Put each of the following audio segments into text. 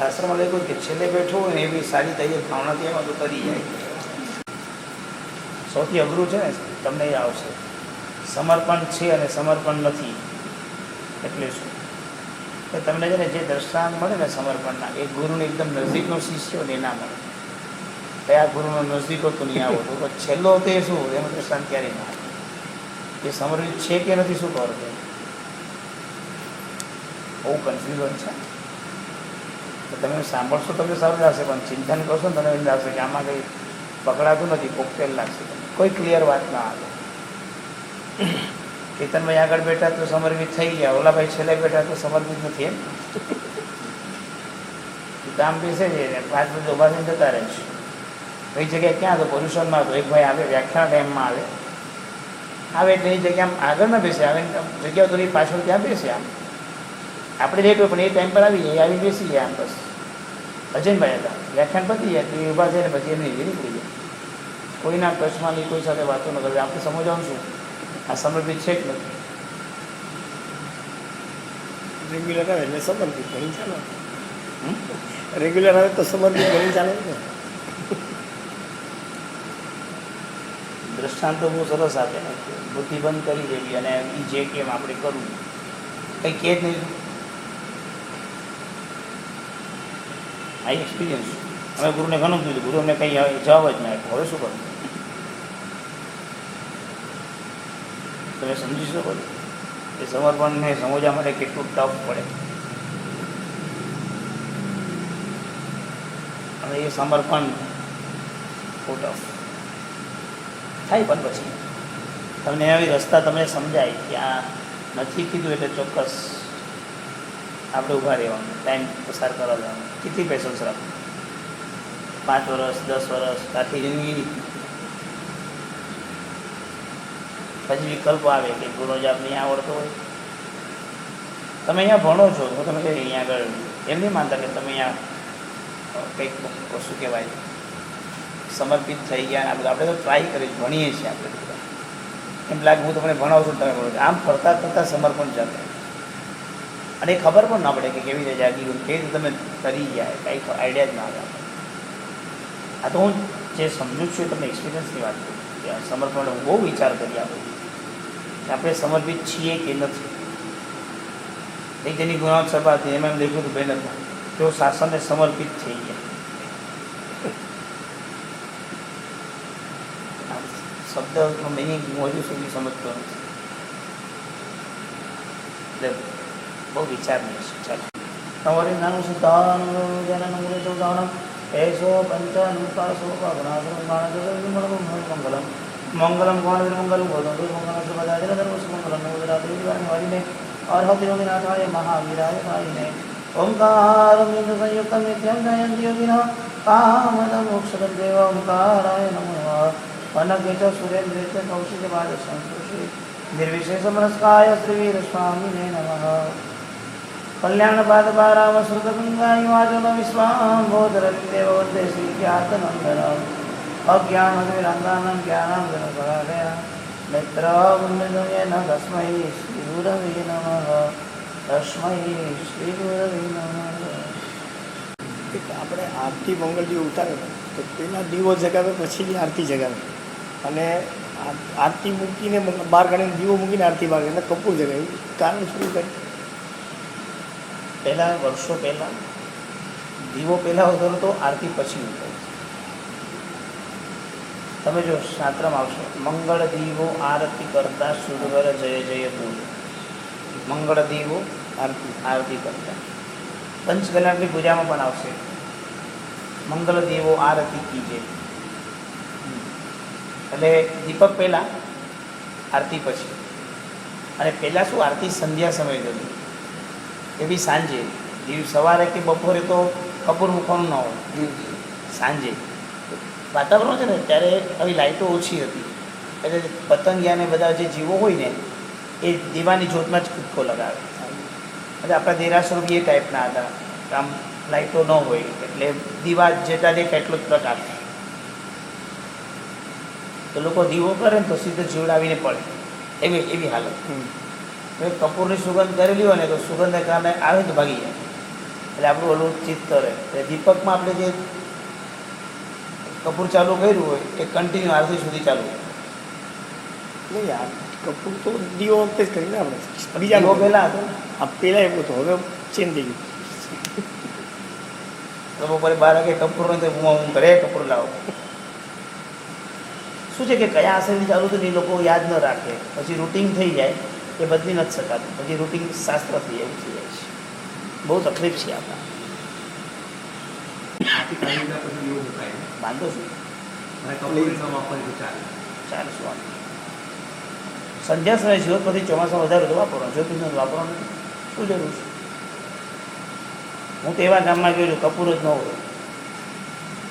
શાસ્ત્રમાં લખ્યું કે છેલ્લે બેઠું હોય ને એવી સારી તૈયાર ભાવનાથી એમાં તો કરી જાય. સૌથી અઘરું છે ને તમને એ આવશે, સમર્પણ છે અને સમર્પણ નથી. એટલે શું કે તમને છે ને જે દ્રષ્ટાંત મળે ને સમર્પણના, એ ગુરુને એકદમ નજીકનો શિષ્ય ને ના મળે. કયા ગુરુનો નજીક હતો નહીં આવો તો છેલ્લો તે શું એનું દ્રષ્ટાંત ક્યારેય ના આવે. એ સમર્પિત છે કે નથી શું ખબર છે, બહુ કન્ફ્યુઝન છે. તો તમે સાંભળશો તમને સારું લાગશે, પણ ચિંતન કરશો ને તમને એમ લાગશે કે આમાં કંઈ પકડાતું નથી, કોકટેલ લાગશે. કોઈ ક્લિયર વાત ના આવે. કેતનભાઈ આગળ બેઠા તો સમર્પિત થઈ ગયા, ઓલાભાઈ છેલ્લે બેઠા તો સમર્પિત નથી. એમ કામ બેસે છે ને 5 મિનિટ ઉભા થઈને જતા રહે છે. કઈ જગ્યાએ ક્યાં હતો પોલ્યુશનમાં હતો, એક ભાઈ આવે વ્યાખ્યાના ટાઈમમાં આવે એટલે એ જગ્યા આગળ ના બેસે, આવે જગ્યા તો પાછળ ત્યાં બેસે. આમ આપણે લેટ હોય પણ એ ટાઈમ પર આવી બેસી ગયા. આમ બસ અજયભાઈ હતા, વ્યાખ્યાન પતી જાય તો એ ઊભા થઈને પછી એમને નીકળી જાય. કોઈના ટચમાં નહીં, કોઈ સાથે વાતો ન કરવી. આપણે સમજવાનું શું આ સમર્પિત છે કે નથી. રેગ્યુલર આવે એટલે સમર્પિત ઘણી ચાલે, રેગ્યુલર આવે તો સમર્પિત ઘણી ચાલે ને. દ્રષ્ટાંતો બહુ સરસ આપે ને, બુદ્ધિ બંધ કરી દેવી અને એ જે કેમ આપણે કરવું, કંઈ કે જ નહીં. આ એક્સપિરિયન્સ અમે ગુરુને ઘણું કીધું, ગુરુ અમને કંઈ જવાબ જ ના આપ્યો. હવે શું કરું તમે સમજી શકો છો એ સમર્પણને સમજવા માટે કેટલું ટફ પડે. અને એ સમર્પણ બહુ ટફ થાય. પણ પછી તમને આવી રસ્તા તમને સમજાય કે આ નથી કીધું એટલે ચોક્કસ આપણે ઊભા રહેવાનું, ટાઈમ પસાર કરવા દેવાનું. કેટલી પેશન્સ રાખવું, 5 વર્ષ 10 વર્ષ આખી જિંદગી. પછી વિકલ્પ આવે કે ગુનો જાપ નહીં આવડતો હોય. તમે અહીંયા ભણો છો તો તમે અહીંયા આગળ એમ નહીં માનતા કે તમે અહીંયા કંઈક શું કહેવાય સમર્પિત થઈ ગયા. આ બધું આપણે તો ટ્રાય કરી ભણીએ છીએ. આપણે એમ લાગે હું તમને ભણાવું છું, તમે ભણો. આમ ફરતા ફરતા સમર્પણ ચાલે અને એ ખબર પણ ના પડે કે કેવી રીતે જાગી ગયું, કેવી રીતે તમે કરી ગયા, કંઈ આઈડિયા જ ના આવે. આ તો હું જે સમજું છું તમને એક્સપિરિયન્સની વાત કરું કે સમર્પણ હું બહુ વિચાર કરી આપું કે આપણે સમર્પિત છીએ કે નથી. એક જેની ગુનાવત સભા હતી એમાં એમ લખ્યું હતું બેનરમાં, તેઓ શાસનને સમર્પિત થઈ ગયા. શબ્દનો મિનિંગ હું હજુ સુધી સમજતો નથી, એટલે બહુ વિચારની છે. ચાલો તમારી નાનું સુધાનું જનનું ચૌદાણમ એસો પંચાનુપાસો મંગલમ મંગલમ ગૌણ મંગલમ ગૌતમ મંગલમ સુભદ્રાજન ધર્મ સુમંગલમ નવરાત્રિ દિવાળી વાળીને અર્હતિ યોગીનાથાય મહાવીરાય ભાઈને ઓમકારમ ઇન્દ્ર સંયુક્તમ નિત્યમ જયંતિ યોગિનઃ કામદમ મોક્ષદમ દેવ ઓમકારાય નમઃ વનકેચ સુરેન્દ્રેચ કૌશિક બાદ સંસ્કૃષિ નિર્વિશેષ મનસ્કાય શ્રીવીર સ્વામિને નમઃ કલ્યાણ પાદ પારામ શ્રુત ગંગાઈ વાચન વિશ્વાંબોધરવિદેવ વંદે શ્રી ખ્યાતનંદનમ અજ્ઞાન વિરંગાનમ જ્ઞાનમ ગણપરાલયા નેત્ર મુંડન તસ્મૈ શ્રી ગુરવે નમઃ તસ્મૈ શ્રી ગુરવે નમઃ. આપણે આરતી મંગળ દીવો ઉતારે તો પહેલાં દીવો જગાવે પછી આરતી જગાવે, અને આરતી મૂકીને બહાર કાઢીને દીવો મૂકીને આરતી બહાર એટલે કપૂર જગાવ્યું. કારણ શું કરી? પહેલાં વર્ષો પહેલાં દીવો પહેલાં ઉતરો તો આરતી પછી ઉતરો. તમે જો શાસ્ત્રમાં આવશો, મંગળ દીવો આરતી કરતા સુરવર જય જય બોલ. મંગળ દીવો આરતી કરતા. પંચકલ્યાણની પૂજામાં પણ આવશે મંગળ દીવો આરતી કીજે. એટલે દીપક પહેલાં આરતી પછી. અને પહેલાં શું આરતી સંધ્યા સમય થતી, એ બી સાંજે. સવારે કે બપોરે તો કપૂર મૂકવાનું ન હોય, સાંજે વાતાવરણ છે ને ત્યારે આવી લાઇટો ઓછી હતી એટલે પતંગિયાને બધા જે જીવો હોય ને એ દીવાની જ્યોતમાં જ કૂદકો લગાવે. એટલે આપણા દેરાસરો બી એ ટાઈપના હતા, આમ લાઇટો ન હોય એટલે દીવા જેટલા દેખાય એટલો જ પ્રકાશ. તો લોકો દીવો કરે ને તો સીધો જીવડાવીને પડે, એવી હાલત. કપૂરની સુગંધ કરેલી હોય ને તો સુગંધને કારણે આવે તો ભાગી જાય. એટલે આપણું ઓલું ચિત્ત રહે. એટલે દીપકમાં આપણે જે કપૂર ચાલુ કર્યું હોય એ કન્ટિન્યુ આરતી સુધી ચાલુ હોય. નહીં યાર, કપૂર તો દીવો વખતે જ કરીને આપણે બીજા દીવો પહેલાં હતો ને. આ પહેલાં એવું હતું, હવે ચેન્જ થઈ ગયું. તો બપોરે 12 વાગે કપૂર નહીં તો હું કરે કપૂર લાવો. શું છે કે કયા આશયથી ચાલુ હતું ને એ લોકો યાદ ન રાખે, પછી રૂટિન થઈ જાય એ બદલી નથી શકાતું, પછી રૂટિન શાસ્ત્ર થઈ જાય, એવું થઈ જાય છે. બહુ તકલીફ છે આપણા. વાંધો શું ચાલે શું વાંધો. સંધ્યા સમયે જ્યોત પછી ચોમાસામાં વધારે તો વાપરવાનું, જ્યોતિષનો વાપરવાનું નથી. શું જરૂર છે? હું તો એવા ગામમાં ગયો છું કપૂર જ ન હોય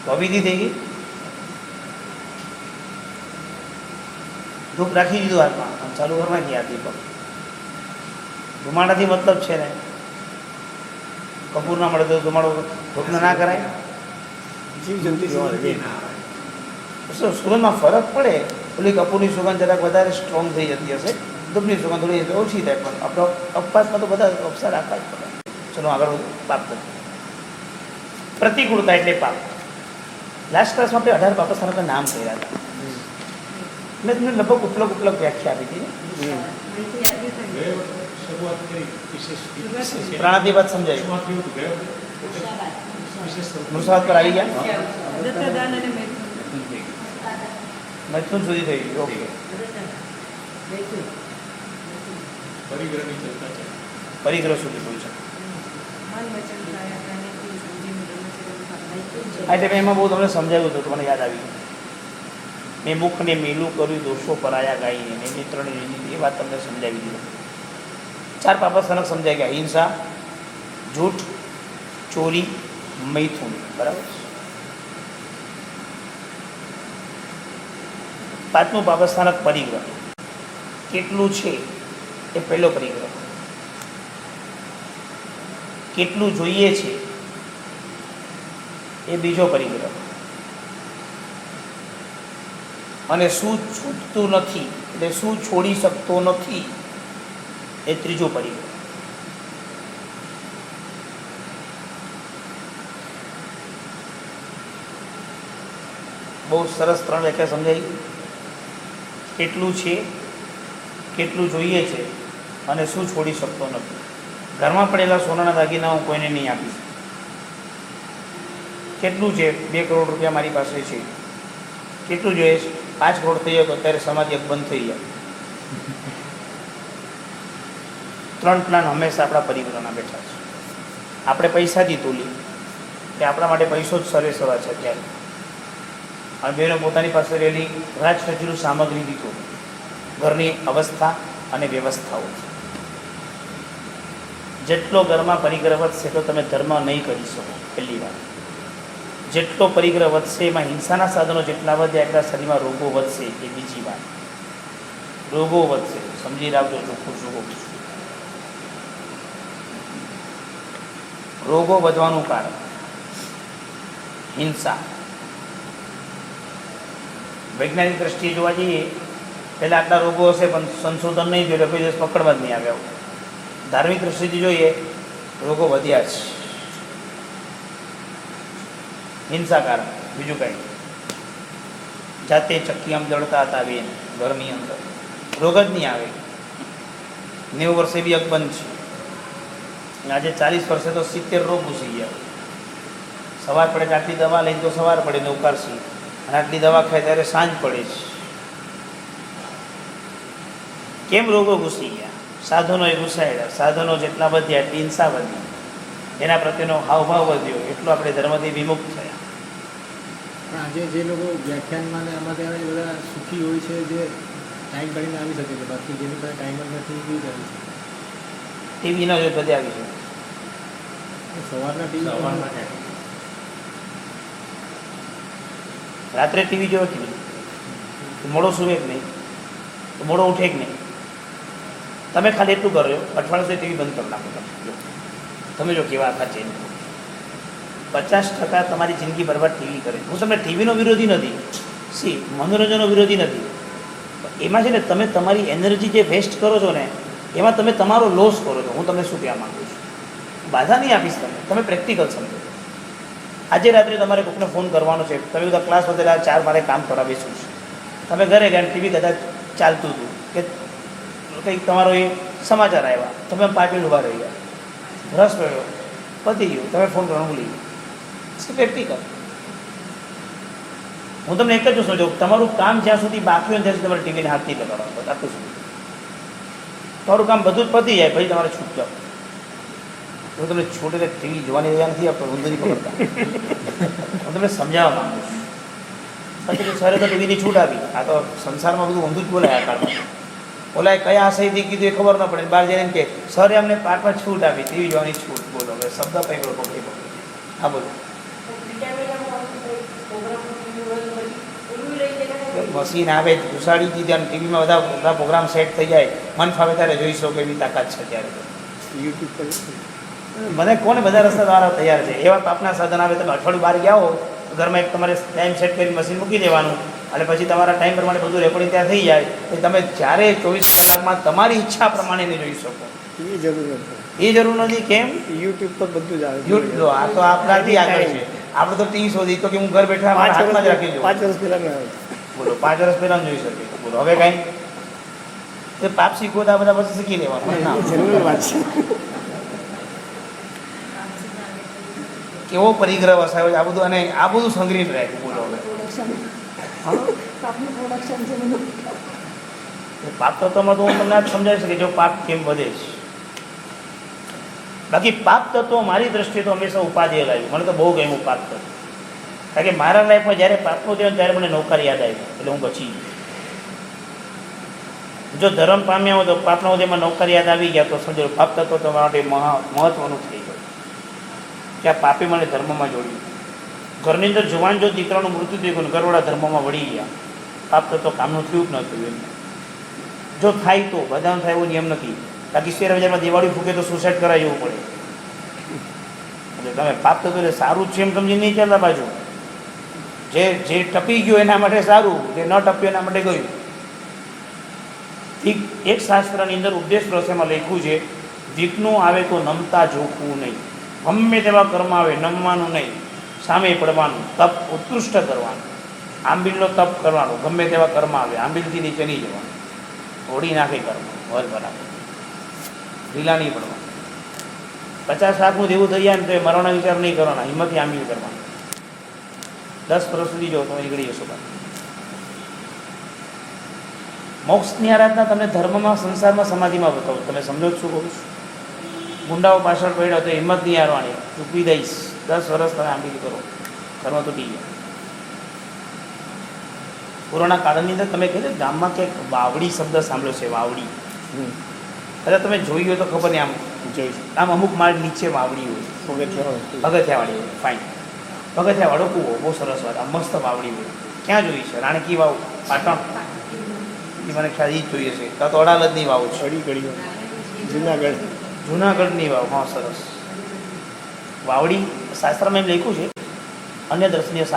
તો અવિધિ થઈ ગઈ. ધૂપ રાખી દીધું હાથમાં, આમ ચાલુ કરવાની આ દીપક. ધુમાડાથી મતલબ છે ને, કપૂર ના મળે તો ધુમાડો ધૂપને ના કરાય. જીવજંતુ સુગંધમાં ફરક પડે. ઓલી કપૂરની સુગંધ જરાક વધારે સ્ટ્રોંગ થઈ જતી હશે, ધૂપની સુગંધ થોડી ઓછી થાય, પણ આપણો અપવાસમાં તો બધા અપસા રાખવા જ પડે. ચલો આગળ પાપ કરીએ. પ્રતિકૂળતા એટલે પાપ. લાસ્ટ ક્લાસમાં આપણે 18 પાપસ્થાનકના નામ કર્યા હતા. મેં તમને લગભગ ઉપલબ્ધ વ્યાખ્યા આપી હતી. પ્રાણાધિપાત સમજાય, મુસાફત પર આવી ગયા, મૈથુન સુધી થઈ ગયું. ઓકે, પરિગ્રહ સુધી પહોંચ્યા. એટલે એમાં બહુ તમને સમજાવ્યું હતું, મને યાદ આવી ગયું. મેં મુખને મેલું કર્યું, દોષો પરાયા ગાઈને, મેં મિત્રની રીતિ, એ વાત તમને સમજાવી દીધી. 4 પાપસ્થાનક સમજાઈ ગયા: હિંસા, જૂઠ, ચોરી, મૈથુન. બરાબર. 5મું પાપસ્થાનક પરિગ્રહ. કેટલું છે એ પહેલો પરિગ્રહ. કેટલું જોઈએ છે એ બીજો પરિગ્રહ. અને શું છૂટતું નથી એટલે શું છોડી શકતો નથી એ ત્રીજો પરિગ્રહ. બહુ સરસ 3 વ્યાખ્યા સમજાઈ. કેટલું છે, કેટલું જોઈએ છે અને શું છોડી શકતો નથી. ઘરમાં પડેલા સોનાના દાગીના હું કોઈને નહીં આપીશ. કેટલું છે? 2 કરોડ રૂપિયા મારી પાસે છે. કેટલું જોઈએ છે? 5 કરોડ થઈ જાય તો અત્યારે સમાધિ બંધ થઈ જાય. 3 પ્લાન હંમેશા આપણા પરિગ્રહના બેઠા છે. આપણે પૈસાથી તોલી કે આપણા માટે પૈસો જ સરેસવા છે અત્યારે. અને બેનો પોતાની પાસે રહેલી રાજરચીલું સામગ્રી દીધું, ઘરની અવસ્થા અને વ્યવસ્થાઓ. જેટલો ઘરમાં પરિગ્રહ વધશે તો તમે ધર્મ નહીં કરી શકો. પહેલી વાત. જેટલો પરિગ્રહ વધશે એમાં હિંસાના સાધનો જેટલા વધ્યા એટલા શરીરમાં રોગો વધશે. એ બીજી વાત. રોગો વધશે, સમજી રાખજો. ચોખ્ખું રોગો વધવાનું કારણ હિંસા. વૈજ્ઞાનિક દ્રષ્ટિએ જોવા જઈએ પહેલાં આટલા રોગો હશે, પણ સંશોધન નહીં જોયું, કોઈ દિવસ પકડવા જ નહીં આવ્યા. ધાર્મિક દ્રષ્ટિથી જોઈએ રોગો વધ્યા છે. હિંસા કારણ, બીજું કંઈ. જાતે ચક્કી આમ જળતા હતા બેન ઘરની અંદર, રોગ જ નહીં આવે. 90 વર્ષે બી અકબંધ છે. આજે 40 વર્ષે તો 70 રોગ ઘૂસી ગયા. સવાર પડે તો આટલી દવા લઈને તો સવાર પડે ને ઉકાળશી, અને આટલી દવા ખાય ત્યારે સાંજ પડે છે. કેમ રોગો ઘૂસી ગયા? સાધનો એ ઘૂસાયેલા. સાધનો જેટલા વધ્યા એટલી હિંસા વધી, એના પ્રત્યેનો હાવભાવ વધ્યો, એટલું આપણે ધર્મથી વિમુક્ત થયા. પણ આજે જે લોકો વ્યાખ્યાનમાં ને આમાં ત્યાં બધા સુખી હોય છે, જે ટાઈમ કાઢીને આવી શકે છે, બાકી જેની પાસે ટાઈમ જ નથી એ બી આવી શકે. ટીવીનો જો બધે આવી છે. સવારના ટીવી રાત્રે ટીવી જોવે કે નહીં? મોડો સુવે કે નહીં? તો મોડો ઉઠે કે નહીં? તમે ખાલી એટલું કરો, અઠવાડિયે સુધી ટીવી બંધ કરી નાખો. તમે જો કેવા આખા ચેન્જ. 50% તમારી જિંદગી બરબાદ ટીવી કરે. હું તમને ટીવીનો વિરોધી નથી, મનોરંજનનો વિરોધી નથી. એમાં છે ને તમે તમારી એનર્જી જે વેસ્ટ કરો છો ને, એમાં તમે તમારો લોસ કરો છો. હું તમને શું કહેવા માગું છું? બાધા નહીં આપીશ તમે પ્રેક્ટિકલ સમજો. આજે રાત્રે તમારે કોઈને ફોન કરવાનો છે, તમે બધા ક્લાસ વધેલા 4 મારે કામ કરાવીશું છે, તમે ઘરે ગયા ટીવી કદાચ ચાલતું હતું કે કંઈક તમારો એ સમાચાર આવ્યા, તમે 5 મિનિટ ઊભા રહી ગયા, રસ પડ્યો, પતી ગયું, તમે ફોન કરવાનું ભૂલી ગયા. પ્રેક્ટિકલ. હું તમને એક જ વસ્તુ કહું, તમારું કામ જ્યાં સુધી બાકી હોય ત્યાં સુધી તમારે ટીવીને હાથ નહીં લગાડવાનો, આટલું સુધી તમારું કામ બધું જ પતી જાય પછી તમારે છૂટ જાઓ. હું તમને છોડીને ટીવી જોવાની રજા નથી આપતો, ઊંધું નહીં પકડતા. હું તમને સમજાવવા માંગુ છું. પછી સરે તો ટીવીની છૂટ આપી, આ તો સંસારમાં બધું ઊંધું જ બોલાય આ કાળમાં. ઓલા કયા આશયથી કીધું એ ખબર ન પડે, બહાર જઈને કે સરે અમને પાર્ટમાં છૂટ આપી, ટીવી જોવાની છૂટ. બોલો હવે શબ્દ પકડો પકડી. હા બોલો. મશીન આવે ઘુસાડી દીધી અને ટીવીમાં બધા પ્રોગ્રામ સેટ થઈ જાય, મન ફાવે ત્યારે જોઈ શકો એવી તાકાત છે ત્યારે. યુટ્યુબ પર મને કોને બધા રસ્તા દ્વારા તૈયાર છે. એવા પાપના સાધન આવે, તમે અઠવાડિયું બહાર ગયા હો, ઘરમાં એક તમારે ટાઈમ સેટ કરી મશીન મૂકી દેવાનું અને પછી તમારા ટાઈમ પ્રમાણે બધું રેકોર્ડિંગ ત્યાં થઈ જાય, પછી તમે જ્યારે 24 કલાકમાં તમારી ઈચ્છા પ્રમાણે નહીં જોઈ શકો. એ જરૂર નથી. એ જરૂર નથી. કેમ? યુટ્યુબ પર બધું જ આવે. યુટ્યુબ આ તો આપણાથી આગળ છે. આપણે તો ટીવી શોધી તો કે હું ઘર બેઠા મારા હાથમાં જ રાખી દઉં. 5 વર્ષ પહેલાં આવે. બોલો 5 વર્ષ પહેલાં જોઈ શકે. બોલો હવે કાંઈ તે પાપ શીખવો તો આ બધા પછી શીખી લેવાનું. ના જરૂર વાત છે. કેવો પરિગ્રહ વસાયો છે આ બધું, અને આ બધું સંગ્રહિત રહે. બોલો હવે પાપ તત્વમાં તો હું તમને આજ સમજાવી શકે જો પાપ કેમ વધે છે. બાકી પાપ તત્વો મારી દ્રષ્ટિએ તો હંમેશા ઉપાધિ લાવ્યું. મને તો બહુ ગમ્યું પાપ તત્વ, કારણ કે મારા લાઈફમાં જ્યારે પાપનું થયું ત્યારે મને નૌકાર યાદ આવી, એટલે હું બચી ગયો. જો ધર્મ પામ્યા હોય તો પાપના ઉદયમાં નૌકાર યાદ આવી ગયા તો સમજો પાપ તત્વ તો મારા માટે મહત્વનું થઈ ગયું કે આ પાપે મને ધર્મમાં જોડ્યું. ઘરની અંદર જુવાન જો દીકરાનું મૃત્યુ થઈ ગયું, ઘરવાળા ધર્મમાં વળી ગયા. પાપ તત્વ કામનું થયું જ નહોતું. એમ જો થાય તો બધાનું થાય એવો નિયમ નથી. બાકી શેર બજારમાં દિવાળી ફૂકે તો સુસાઇડ કરાય એવું પડે. એટલે તમે પાપ તત્વ એટલે સારું જ છે એમ સમજી નહીં ચાલતા. બાજુ જે ટપી ગયું એના માટે સારું, જે ન ટપ્યું એના માટે ગયું. એક શાસ્ત્રની અંદર ઉપદેશ રસેમાં લખ્યું છે, વિઘ્નો આવે તો નમતા જોખવું નહીં. ગમે તેવા કર્મ આવે નમવાનું નહીં, સામે પડવાનું, તપ ઉત્કૃષ્ટ કરવાનું. આંબીલનો તપ કરવાનો, ગમે તેવા કર્મ આવે આંબીલથી નીચે નહીં જવાનું, તોડી નાખે કર્મ હોય બરાબર, ઢીલા નહીં પડવાનું. 50 લાખનું જેવું થઈ જાય ને તો એ મરવાનો વિચાર નહીં કરવાના, હિંમતથી આંબીલ કરવાનું. 10 વર્ષ સુધી જો તમે નીકળી જશો. મોક્ષની આરાધના તમને ધર્મમાં સંસારમાં સમાધિમાં બતાવો. તમે સમજો જ શું કહું છું? ગુંડાઓ પાછળ પડ્યા તો હિંમત નહીં હારવાની, ચૂકવી દઈશ. 10 વર્ષ તમે આંબીલ કરો, ધર્મ તૂટી ગયા. પુરાણા કાળની અંદર તમે કહીએ ગામમાં ક્યાંક વાવડી શબ્દ સાંભળ્યો છે, વાવડી. એટલે તમે જોઈ હોય તો ખબર નહીં, આમ જોઈશું આમ અમુક માળ નીચે વાવડી હોય, પગથિયાવાળી હોય. ફાઇન, પગથિયાવાળો કૂવો, બહુ સરસ વાત. આ મસ્ત વાવડી હોય. ક્યાં જોઈ છે? રાણકી વાવ, પાટણ. એ મને ખ્યાલ એ જ જોઈએ છે. કાં તો અડાલજની વાવ છે, જુનાગઢ, જુનાગઢની વાવ. હા સરસ. વાવડી શાસ્ત્રમાં એમ લખ્યું છે, અન્ય દર્શનીય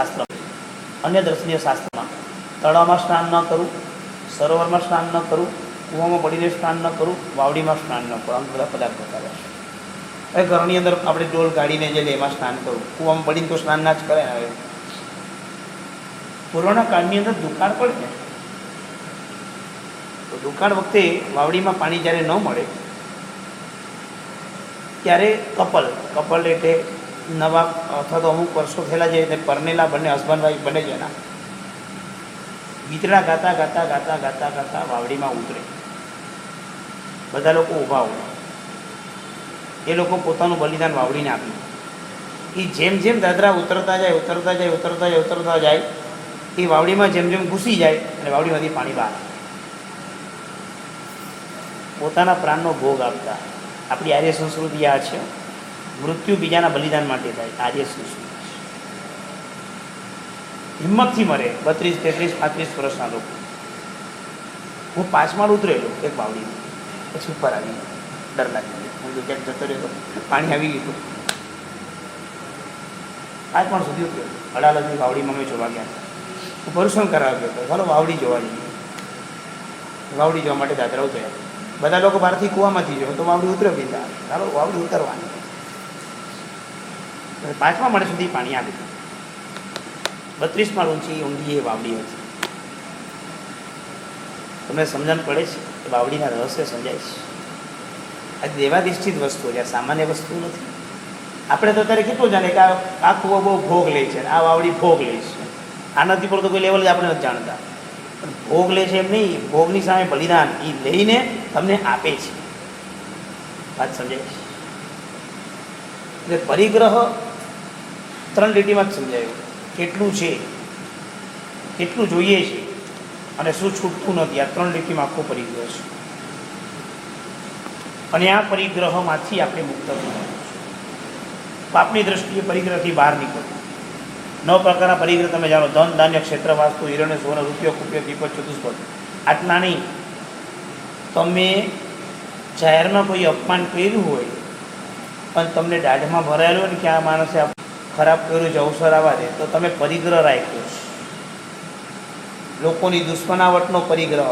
શાસ્ત્રમાં તળાવમાં સ્નાન ન કરું, સરોવરમાં સ્નાન ન કરું, કૂવામાં પડીને સ્નાન ન કરું, વાવડીમાં સ્નાન ન કરું. આમ બધા પદાર્થ બતાવે છે. હવે ઘરની અંદર આપણે ડોલ કાઢીને જે એમાં સ્નાન કરું, કૂવામાં પડીને તો સ્નાન ના જ કરે. હવે પુરાણા કાળની અંદર દુકાળ પડે ને, તો દુકાળ વખતે વાવડીમાં પાણી જ્યારે ન મળે ત્યારે કપલ એટલે નવા અથવા તો અમુક વર્ષો થયેલા જે પરણેલા બંને હસબન્ડ વાઈફ બને છે એના ગીતડા ગાતા વાવડીમાં ઉતરે. બધા લોકો ઊભા હોય, એ લોકો પોતાનું બલિદાન વાવડીને આપ્યું. એ જેમ જેમ દાદરા ઉતરતા જાય એ વાવડીમાં જેમ જેમ ઘૂસી જાય અને વાવડીમાંથી પાણી બહાર, પોતાના પ્રાણનો ભોગ આપતા. આપણી આર્ય સંસ્કૃતિ આ છે. મૃત્યુ બીજાના બલિદાન માટે થાય, આર્ય સંસ્કૃતિ. હિંમતથી મરે 32, 33, 35 વર્ષના લોકો. હું 5 માળ ઉતરેલો એક વાવડીમાં, પછી ઉપર આવી ડર લાગી. હું તો ક્યાંક જતો રહ્યો, પાણી આવી ગયું. 5 માળ સુધી ઉતર્યો. અડાલજની વાવડીમાં અમે જોવા ગયા. હું પરુષણ કરાવ્યો હતો, ચાલો વાવડી જોવા જઈએ. વાવડી જોવા માટે દાદરા ઉતર્યા. બધા લોકો બહારથી કૂવામાંથી જોયો તો વાવડી ઉતર્યો. બીજા ચાલો વાવડી ઉતરવાની. 5મા માળે સુધી પાણી આવે. 32 માળ ઊંડી એ વાવડી હતી. તમને સમજણ પડે છે કે વાવડીના રહસ્ય સમજાય છે. આ દેવાધિષ્ઠિત વસ્તુ છે, આ સામાન્ય વસ્તુ નથી. આપણે તો અત્યારે કેટલું જાણે કે આ કૂવો બહુ ભોગ લે છે, આ વાવડી ભોગ લે છે. આ નથી પડતો કોઈ લેવલ જ આપણે નથી જાણતા. પણ ભોગ લે છે એમ નહીં, ભોગની સામે બલિદાન એ લઈને તમને આપે છે. વાત સમજાય છે. એટલે પરિગ્રહ 3 લીટીમાં જ સમજાયું. કેટલું છે, કેટલું જોઈએ છે અને શું છૂટતું નથી, આ 3 લીટીમાં આખો પરિગ્રહ છે. અને આ પરિગ્રહમાંથી આપણે મુક્ત થવાનું છે. પાપની દ્રષ્ટિએ પરિગ્રહથી બહાર નીકળવું. 9 પ્રકારના પરિગ્રહ તમે જાણો: ધન, ધાન્ય, ક્ષેત્ર, વાસ્તુ, હિરણ્ય, સુવર્ણ, રૂપિયો, કુપિયો, દીપક, ચતુષ્પદ. આટલા નહીં. તમે જાહેરમાં કોઈ અપમાન કર્યું હોય પણ તમને દાઢમાં ભરાયેલું હોય ને કે આ માણસે ખરાબ કર્યું છે, અવસર આવવા દે, તો તમે પરિગ્રહ રાખ્યો છે. લોકોની દુશ્મનાવટનો પરિગ્રહ.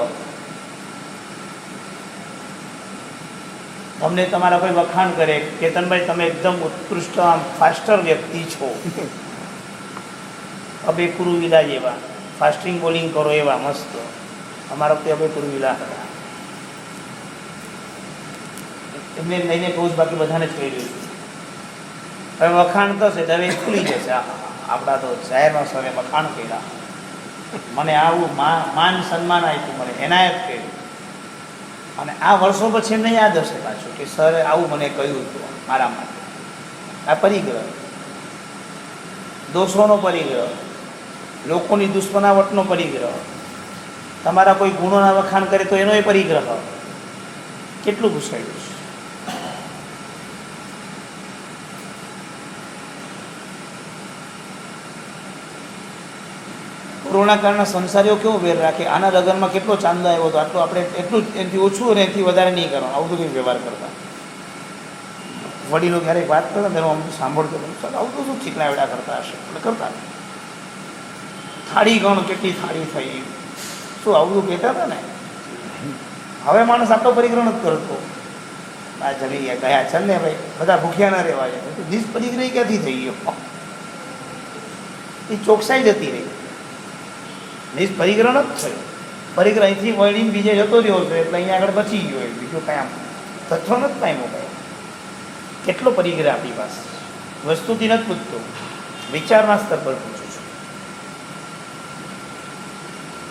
તમને તમારા કોઈ વખાણ કરે, કેતનભાઈ તમે એકદમ ઉત્કૃષ્ટ આમ ફાસ્ટર વ્યક્તિ છો, અબે કુરુવિલા જેવા, ફાસ્ટિંગ બોલિંગ કરો એવા મસ્ત. અમારા વખતે અબે કુરુવિલા હતા. એમને લઈને કહું છું, બાકી બધાને જ કહી રહ્યું છું. હવે વખાણ થશે તો હવે ખુલી જશે. આપણા તો જાહેરમાં સરે વખાણ કર્યા, મને આવું માન સન્માન આપ્યું, મને એનાયત કર્યું. અને આ વર્ષો પછી એમને યાદ હશે પાછું કે સરે આવું મને કહ્યું હતું મારા માટે. આ પરિગ્રહ, દોષોનો પરિગ્રહ, લોકોની દુશ્મનાવટનો પરિગ્રહ. તમારા કોઈ ગુણોના વખાણ કરે તો એનો એ પરિગ્રહ. કેટલું ઘૂસાયું છે. કોરોના કાળના સંસારીઓ કેવો વેર રાખે. આના લગ્નમાં કેટલો ચાંદો આવ્યો હતો, આટલું આપણે એટલું જ એનાથી ઓછું અને એનાથી વધારે નહીં કરવાનું. આવું તો કંઈ વ્યવહાર કરતા. વડીલો ક્યારેક વાત કરતા તેનો અમુક સાંભળતો ચાલો આવું તો શું ચીકણા વેડા કરતા હશે, એટલે કરતા. થાળી ગણ કેટલી થાળી થઈ, શું આવું તો કહેતા હતા ને. હવે માણસ આટલો પરિગ્રહ નથી કરતો. આ જમી ગયા ચાલ ને ભાઈ, બધા ભૂખ્યા ના રહેવા જાય. નિજ પરિગ્રહ ક્યાંથી થઈ ગયો? એ ચોકસાઈ જતી રહી. નિજ પરિગ્રહ નથી થયો. પરિગ્રહ અહીંથી વળીને બીજે જતો રહ્યો છે એટલે અહીંયા આગળ બચી ગયો. એ બીજું કાંઈ આમ તથ્થો નથી પામ્યો કાંઈ. કેટલો પરિગ્રહ આપણી પાસે? વસ્તુથી નથી પૂછતો, વિચારના સ્તર પર પૂછું છું.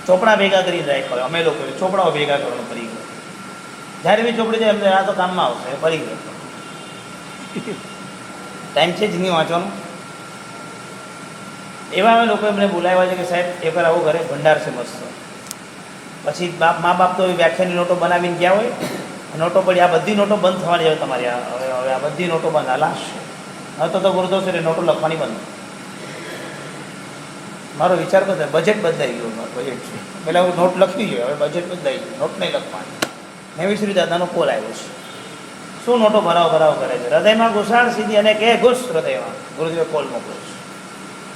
ચોપડા ભેગા કરીને રાખ્યા અમે લોકોએ, ચોપડાઓ ભેગા કરવાનો પરિગ્રહ. જ્યારે બી ચોપડી જાય એમને આ તો કામમાં આવશે, પરિગ્રહ. ટાઈમ છે જ નહીં વાંચવાનો. એવા અમે લોકો એમને બોલાવ્યા છે કે સાહેબ એકવાર આવો ઘરે ભંડાર છે મસ્ત. પછી મા બાપ તો વ્યાખ્યાની નોટો બનાવીને ગયા હોય, નોટો પડી, આ બધી નોટો બંધ થવાની હોય તમારી. હવે આ બધી નોટો બંધ, હલાશ. હવે તો ગુરુદો છે નોટો લખવાની બંધ. મારો વિચાર બદલાય, બજેટ બદલાઈ ગયું. બજેટ છે પહેલાં હું નોટ લખવી જોઈએ, હવે બજેટ બદલાઈ ગયું, નોટ નહીં લખવાની. નેવીશ્રી દાદાનો કોલ આવ્યો છે. શું નોટો ભરાવ કરે છે? હૃદયમાં ઘુસાડ સીધી અને કે ઘુસ હૃદયમાં. ગુરુદેવે કોલ મોકલ્યો છે.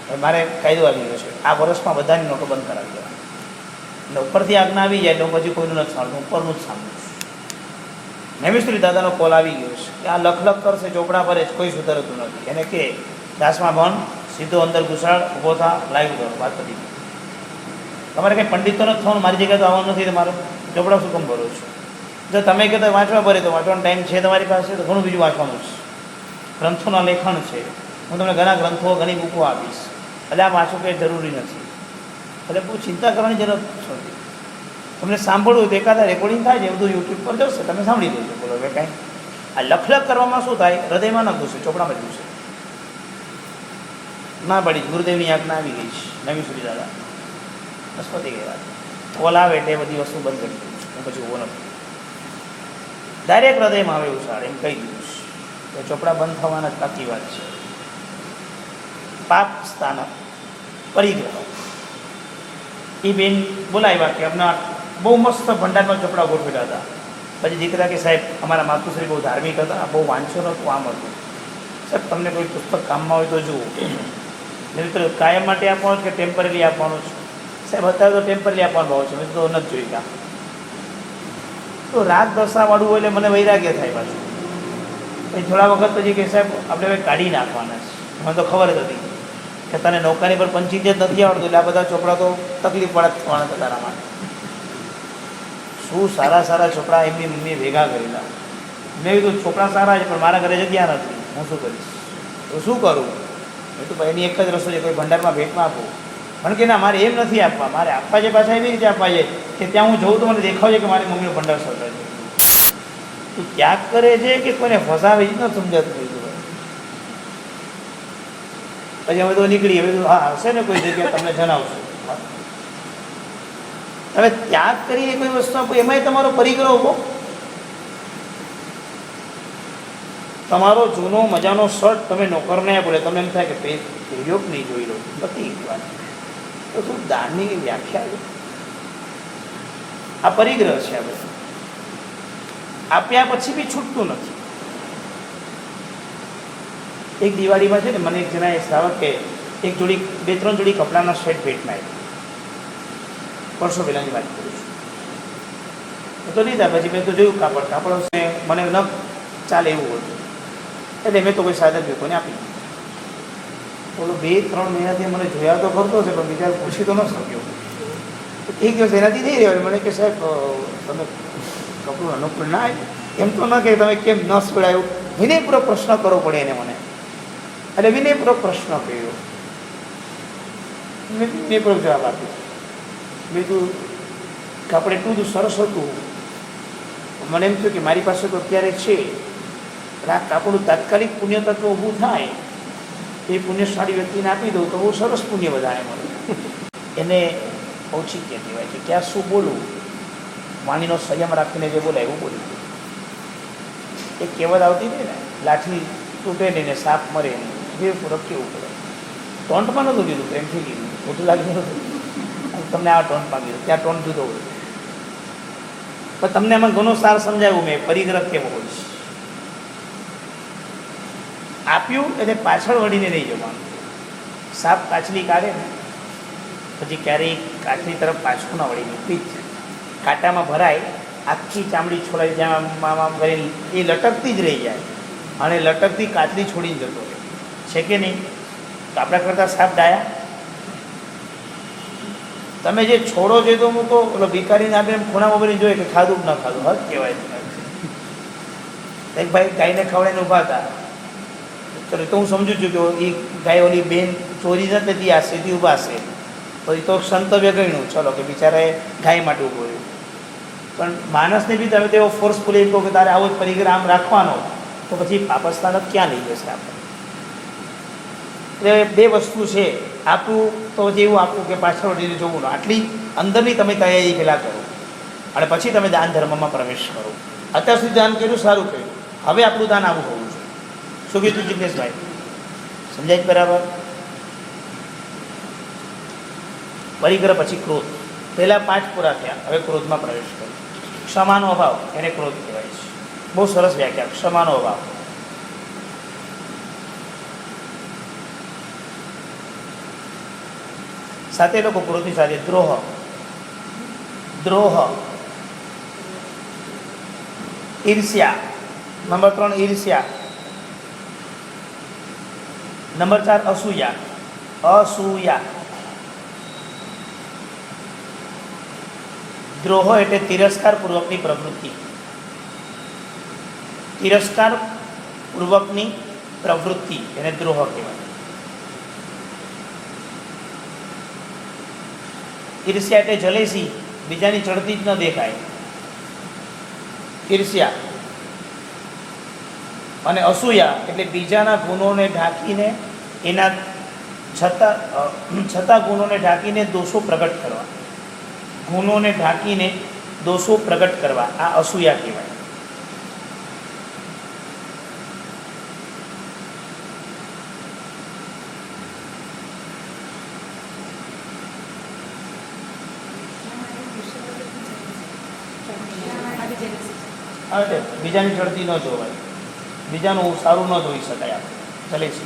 હવે મારે કાયદો આવી ગયો છે, આ વર્ષમાં બધાની નોટો બંધ કરાવી દેવાની. એટલે ઉપરથી આજ્ઞા આવી જાય એટલે પછી કોઈનું નથી સાંભળતું, ઉપરનું જ સાંભળું છું. નેમિશ્રી દાદાનો કોલ આવી ગયો છે કે આ લખ કરશે ચોપડા પર જ, કોઈ સુધરતું નથી. એને કે દાસમાં બંધ, સીધો અંદર ઘુસાડ, ઊભો થા, લાઈવ કરો, વાત પતી. તમારે કંઈ પંડિત તો નથી થવાનું, મારી જગ્યાએ તો આવવાનું નથી. તમારો ચોપડા શું કમ ભરો છો? જો તમે કહેતા વાંચવા ભરે તો વાંચવાનો ટાઈમ છે તમારી પાસે, તો ઘણું બીજું વાંચવાનું છે. ગ્રંથોના લેખન છે, હું તમને ઘણા ગ્રંથો, ઘણી બુકો આપીશ. એટલે આ વાંચવું કંઈ જરૂરી નથી. એટલે બહુ ચિંતા કરવાની જરૂર નથી. તમને સાંભળવું તો એકાદા રેકોર્ડિંગ થાય છે, બધું યુટ્યુબ પર જશે, તમે સાંભળી દેજો. બોલો હવે કાંઈ આ લખ કરવામાં શું થાય? હૃદયમાં ના ઘૂસે, ચોપડામાં જ ઘૂસે. ના પડી, ગુરુદેવની આજ્ઞા આવી ગઈ છે. નવી સુરી દાદા બસ પતી ગઈ વાત. કોલ આવે એટલે એ બધી વસ્તુ બંધ કરી દઉં છું, હું પછી ઉભો નથી. ડાયરેક્ટ હૃદયમાં આવે એવું સારું એમ કહી દીધું છે. તો ચોપડા બંધ થવાના જ બાકી વાત છે. પાપ સ્થાન પરિગ્રહ. એ બેન બોલાવ્યા કે અમને બહુ મસ્ત ભંડારમાં ચોપડા ગોઠવેલા હતા. પછી દીકરા કે સાહેબ અમારા માતુશ્રી બહુ ધાર્મિક હતા, બહુ વાંચો નહોતું, આમ હતું. સાહેબ તમને કોઈ પુસ્તક કામમાં હોય તો જુઓ. મિત્રો કાયમ માટે આપવાનું કે ટેમ્પરરી આપવાનું છે? સાહેબ અત્યારે તો ટેમ્પરરી આપવાનો ભાવ છે, મેં તો નથી જોઈ કામ. તો રાગ દશાવાળું હોય એટલે મને વૈરાગ્ય થાય પાછું. પછી થોડા વખત પછી કે સાહેબ આપણે હવે કાઢી નાખવાના છે. મને તો ખબર જ હતી કે તને નૌકાની પર પંચી જ નથી આવડતું, એટલે આ બધા ચોપડા તો તકલીફ પડે થવાના હતા તારા માટે. શું સારા સારા ચોપડા એમની મમ્મીએ ભેગા કરેલા. મેં કીધું છોકરા સારા છે પણ મારા ઘરે જગ્યા નથી, હું શું કરીશ, તો શું કરું? મેં તો ભાઈ એની એક જ રસ્તો છે, કોઈ ભંડારમાં ભેટમાં આપું. પણ કે ના, મારે એમ નથી આપવા, મારે આપવા છે પાછા એવી રીતે આપવા છે કે ત્યાં હું જઉં તો મને દેખાવ છે કે મારી મમ્મીનો ભંડાર સર્જાય છે. તું ત્યાગ કરે છે કે કોઈને ફસાવે જ ન સમજાતું થઈ ગયું. પછી અમે તો નીકળીએ, હવે હા હશે ને કોઈ જગ્યા તમને જણાવશું. હવે ત્યાગ કરીને કોઈ વસ્તુ આપો, એમાંય તમારો પરિગ્રહ ઉભો. તમારો જૂનો મજાનો શર્ટ તમે નોકરને આપો, તમને એમ થાય કે પહેર્યો જ નહીં, જોઈ લો, બધી વાત. તો શું દાનની વ્યાખ્યા છે? આ પરિગ્રહ છે. આ બધું આપ્યા પછી બી છૂટતું નથી. એક દિવાળીમાં છે ને, મને એક જણાએ શ્રાવકે એક જોડી 2-3 જોડી કપડાના સેટ ભેટમાં આપ્યા. વર્ષો પહેલાંની વાત કરું છું. તો લીધા. પછી મેં તો જોયું કાપડ હશે, મને ન ચાલે એવું હતું, એટલે મેં તો કોઈ સાદા લોકોને આપી. બોલો 2-3 મહિનાથી મને જોયા તો કરતો હશે, પણ બીજા પૂછી તો ન શક્યો. એક દિવસ એનાથી નહીં રહ્યો, મને કે સાહેબ તમે કપડું અનુકૂળ ના આવ્યું. એમ તો ન કે તમે કેમ ન સ્પડાયું, વિનયપૂર્વક પ્રશ્ન કરવો પડે એને મને. એટલે વિનયપૂર્વક પ્રશ્ન કર્યો, મેં વિનયપૂર્વક જવાબ આપ્યો. બીજું કાપડ એટલું બધું સરસ હતું, મને એમ થયું કે મારી પાસે તો અત્યારે છે, આ કાપડનું તાત્કાલિક પુણ્ય તત્વ ઊભું થાય, એ પુણ્યશાળી વ્યક્તિને આપી દઉં તો બહુ સરસ પુણ્ય વધારે મળે. એને ઔચિત્ય કહેવાય છે. ક્યાં શું બોલવું, વાણીનો સંયમ રાખીને જે બોલાય એવું બોલી. એ કહેવત આવતી હતી ને, લાઠી તૂટે નહીં ને સાપ મરે નહીં, જે પૂરક કેવું પડે. ટોન્ટમાં નહોતું કીધું, પ્રેમથી કીધું, ખોટું લાગ્યું નહોતું. તમને આ ટોન્ટમાં કીધું, ત્યાં ટોન્ટ જુદો હોય. પણ તમને એમાં ઘણો સાર સમજાવ્યું મેં, પરિગ્રહ કેવો હોય છે. આપ્યું એટલે પાછળ વળીને નહીં જવાનું. સાપ કાચલી કાઢે ને પછી ક્યારેય કાચલી તરફ પાછું ના વળીને પીઠ કાંટામાં ભરાય, આખી ચામડી છોડાઈ જ્યાં આમ કરીને એ લટકતી જ રહી જાય, અને લટકતી કાચલી છોડીને જતો રહે છે કે નહીં? તો આપણા કરતાં સાપ ડાયા. તમે જે છોડો છો તો હું તો ઓલો ભિખારીને આપીને ખૂણામાં ભરીને જોઈએ કે ખાધું ન ખાધું, હદ કહેવાય. એક ભાઈ ગાયને ખવડાવીને ઊભા હતા. ચલો તો હું સમજુ છું કે એ ગાય ઓલી બેન ચોરી નથી, આ સીધી ઊભા છે, તો એ તો સંતવ્ય ગણ્યું, ચલો કે બિચારાએ ગાય માટે ઊભો રહ્યું. પણ માણસને બી તમે તેવો ફોર્સફુલી કહો કે તારે આવો જ પરિગ્રહ આમ રાખવાનો, તો પછી પાપસ્થાન ક્યાં લઈ જશે આપણે? એટલે 2 વસ્તુ છે, આપવું તો પછી એવું આપવું કે પાછળ વળીને જોવું ન. આટલી અંદરની તમે તૈયારી પહેલાં કરો, અને પછી તમે દાન ધર્મમાં પ્રવેશ કરો. અત્યાર સુધી દાન કર્યું, સારું કર્યું, હવે આપણું દાન આવું હોવું જોઈએ. શું કીધું જિગ્નેશભાઈ? સમજાય બરાબર? પરિગ્રહ પછી ક્રોધ. પહેલાં 5 પૂરા થયા, હવે ક્રોધમાં પ્રવેશ કર્યો. ક્ષમાનો અભાવ, એને ક્રોધ કહેવાય છે. બહુ સરસ વ્યાખ્યા, ક્ષમાનો અભાવ. સાથે લોકો ક્રોધની સાથે દ્રોહ. ઈર્ષ્યા. નંબર 3 ઈર્ષ્યા. નંબર 4 અસૂયા. દ્રોહ એટલે તિરસ્કારપૂર્વકની પ્રવૃત્તિ. તિરસ્કારપૂર્વકની પ્રવૃત્તિ એને દ્રોહ કહેવાય. ઈર્ષ્યા એટલે જલેસી, બીજાની ચડતી જ ન દેખાય, ઈર્ષ્યા. અને અસૂયા એટલે બીજાના ગુણોને ઢાંકીને, એના છતાં ગુણોને ઢાંકીને દોષો પ્રગટ કરવા. ગુણોને ઢાંકીને દોષો પ્રગટ કરવા, આ અસૂયા કહેવાય. એટલે બીજાની ચડતી ન જોવાય, બીજાનું સારું ન જોઈ શકાય આપણે, ચલે છે.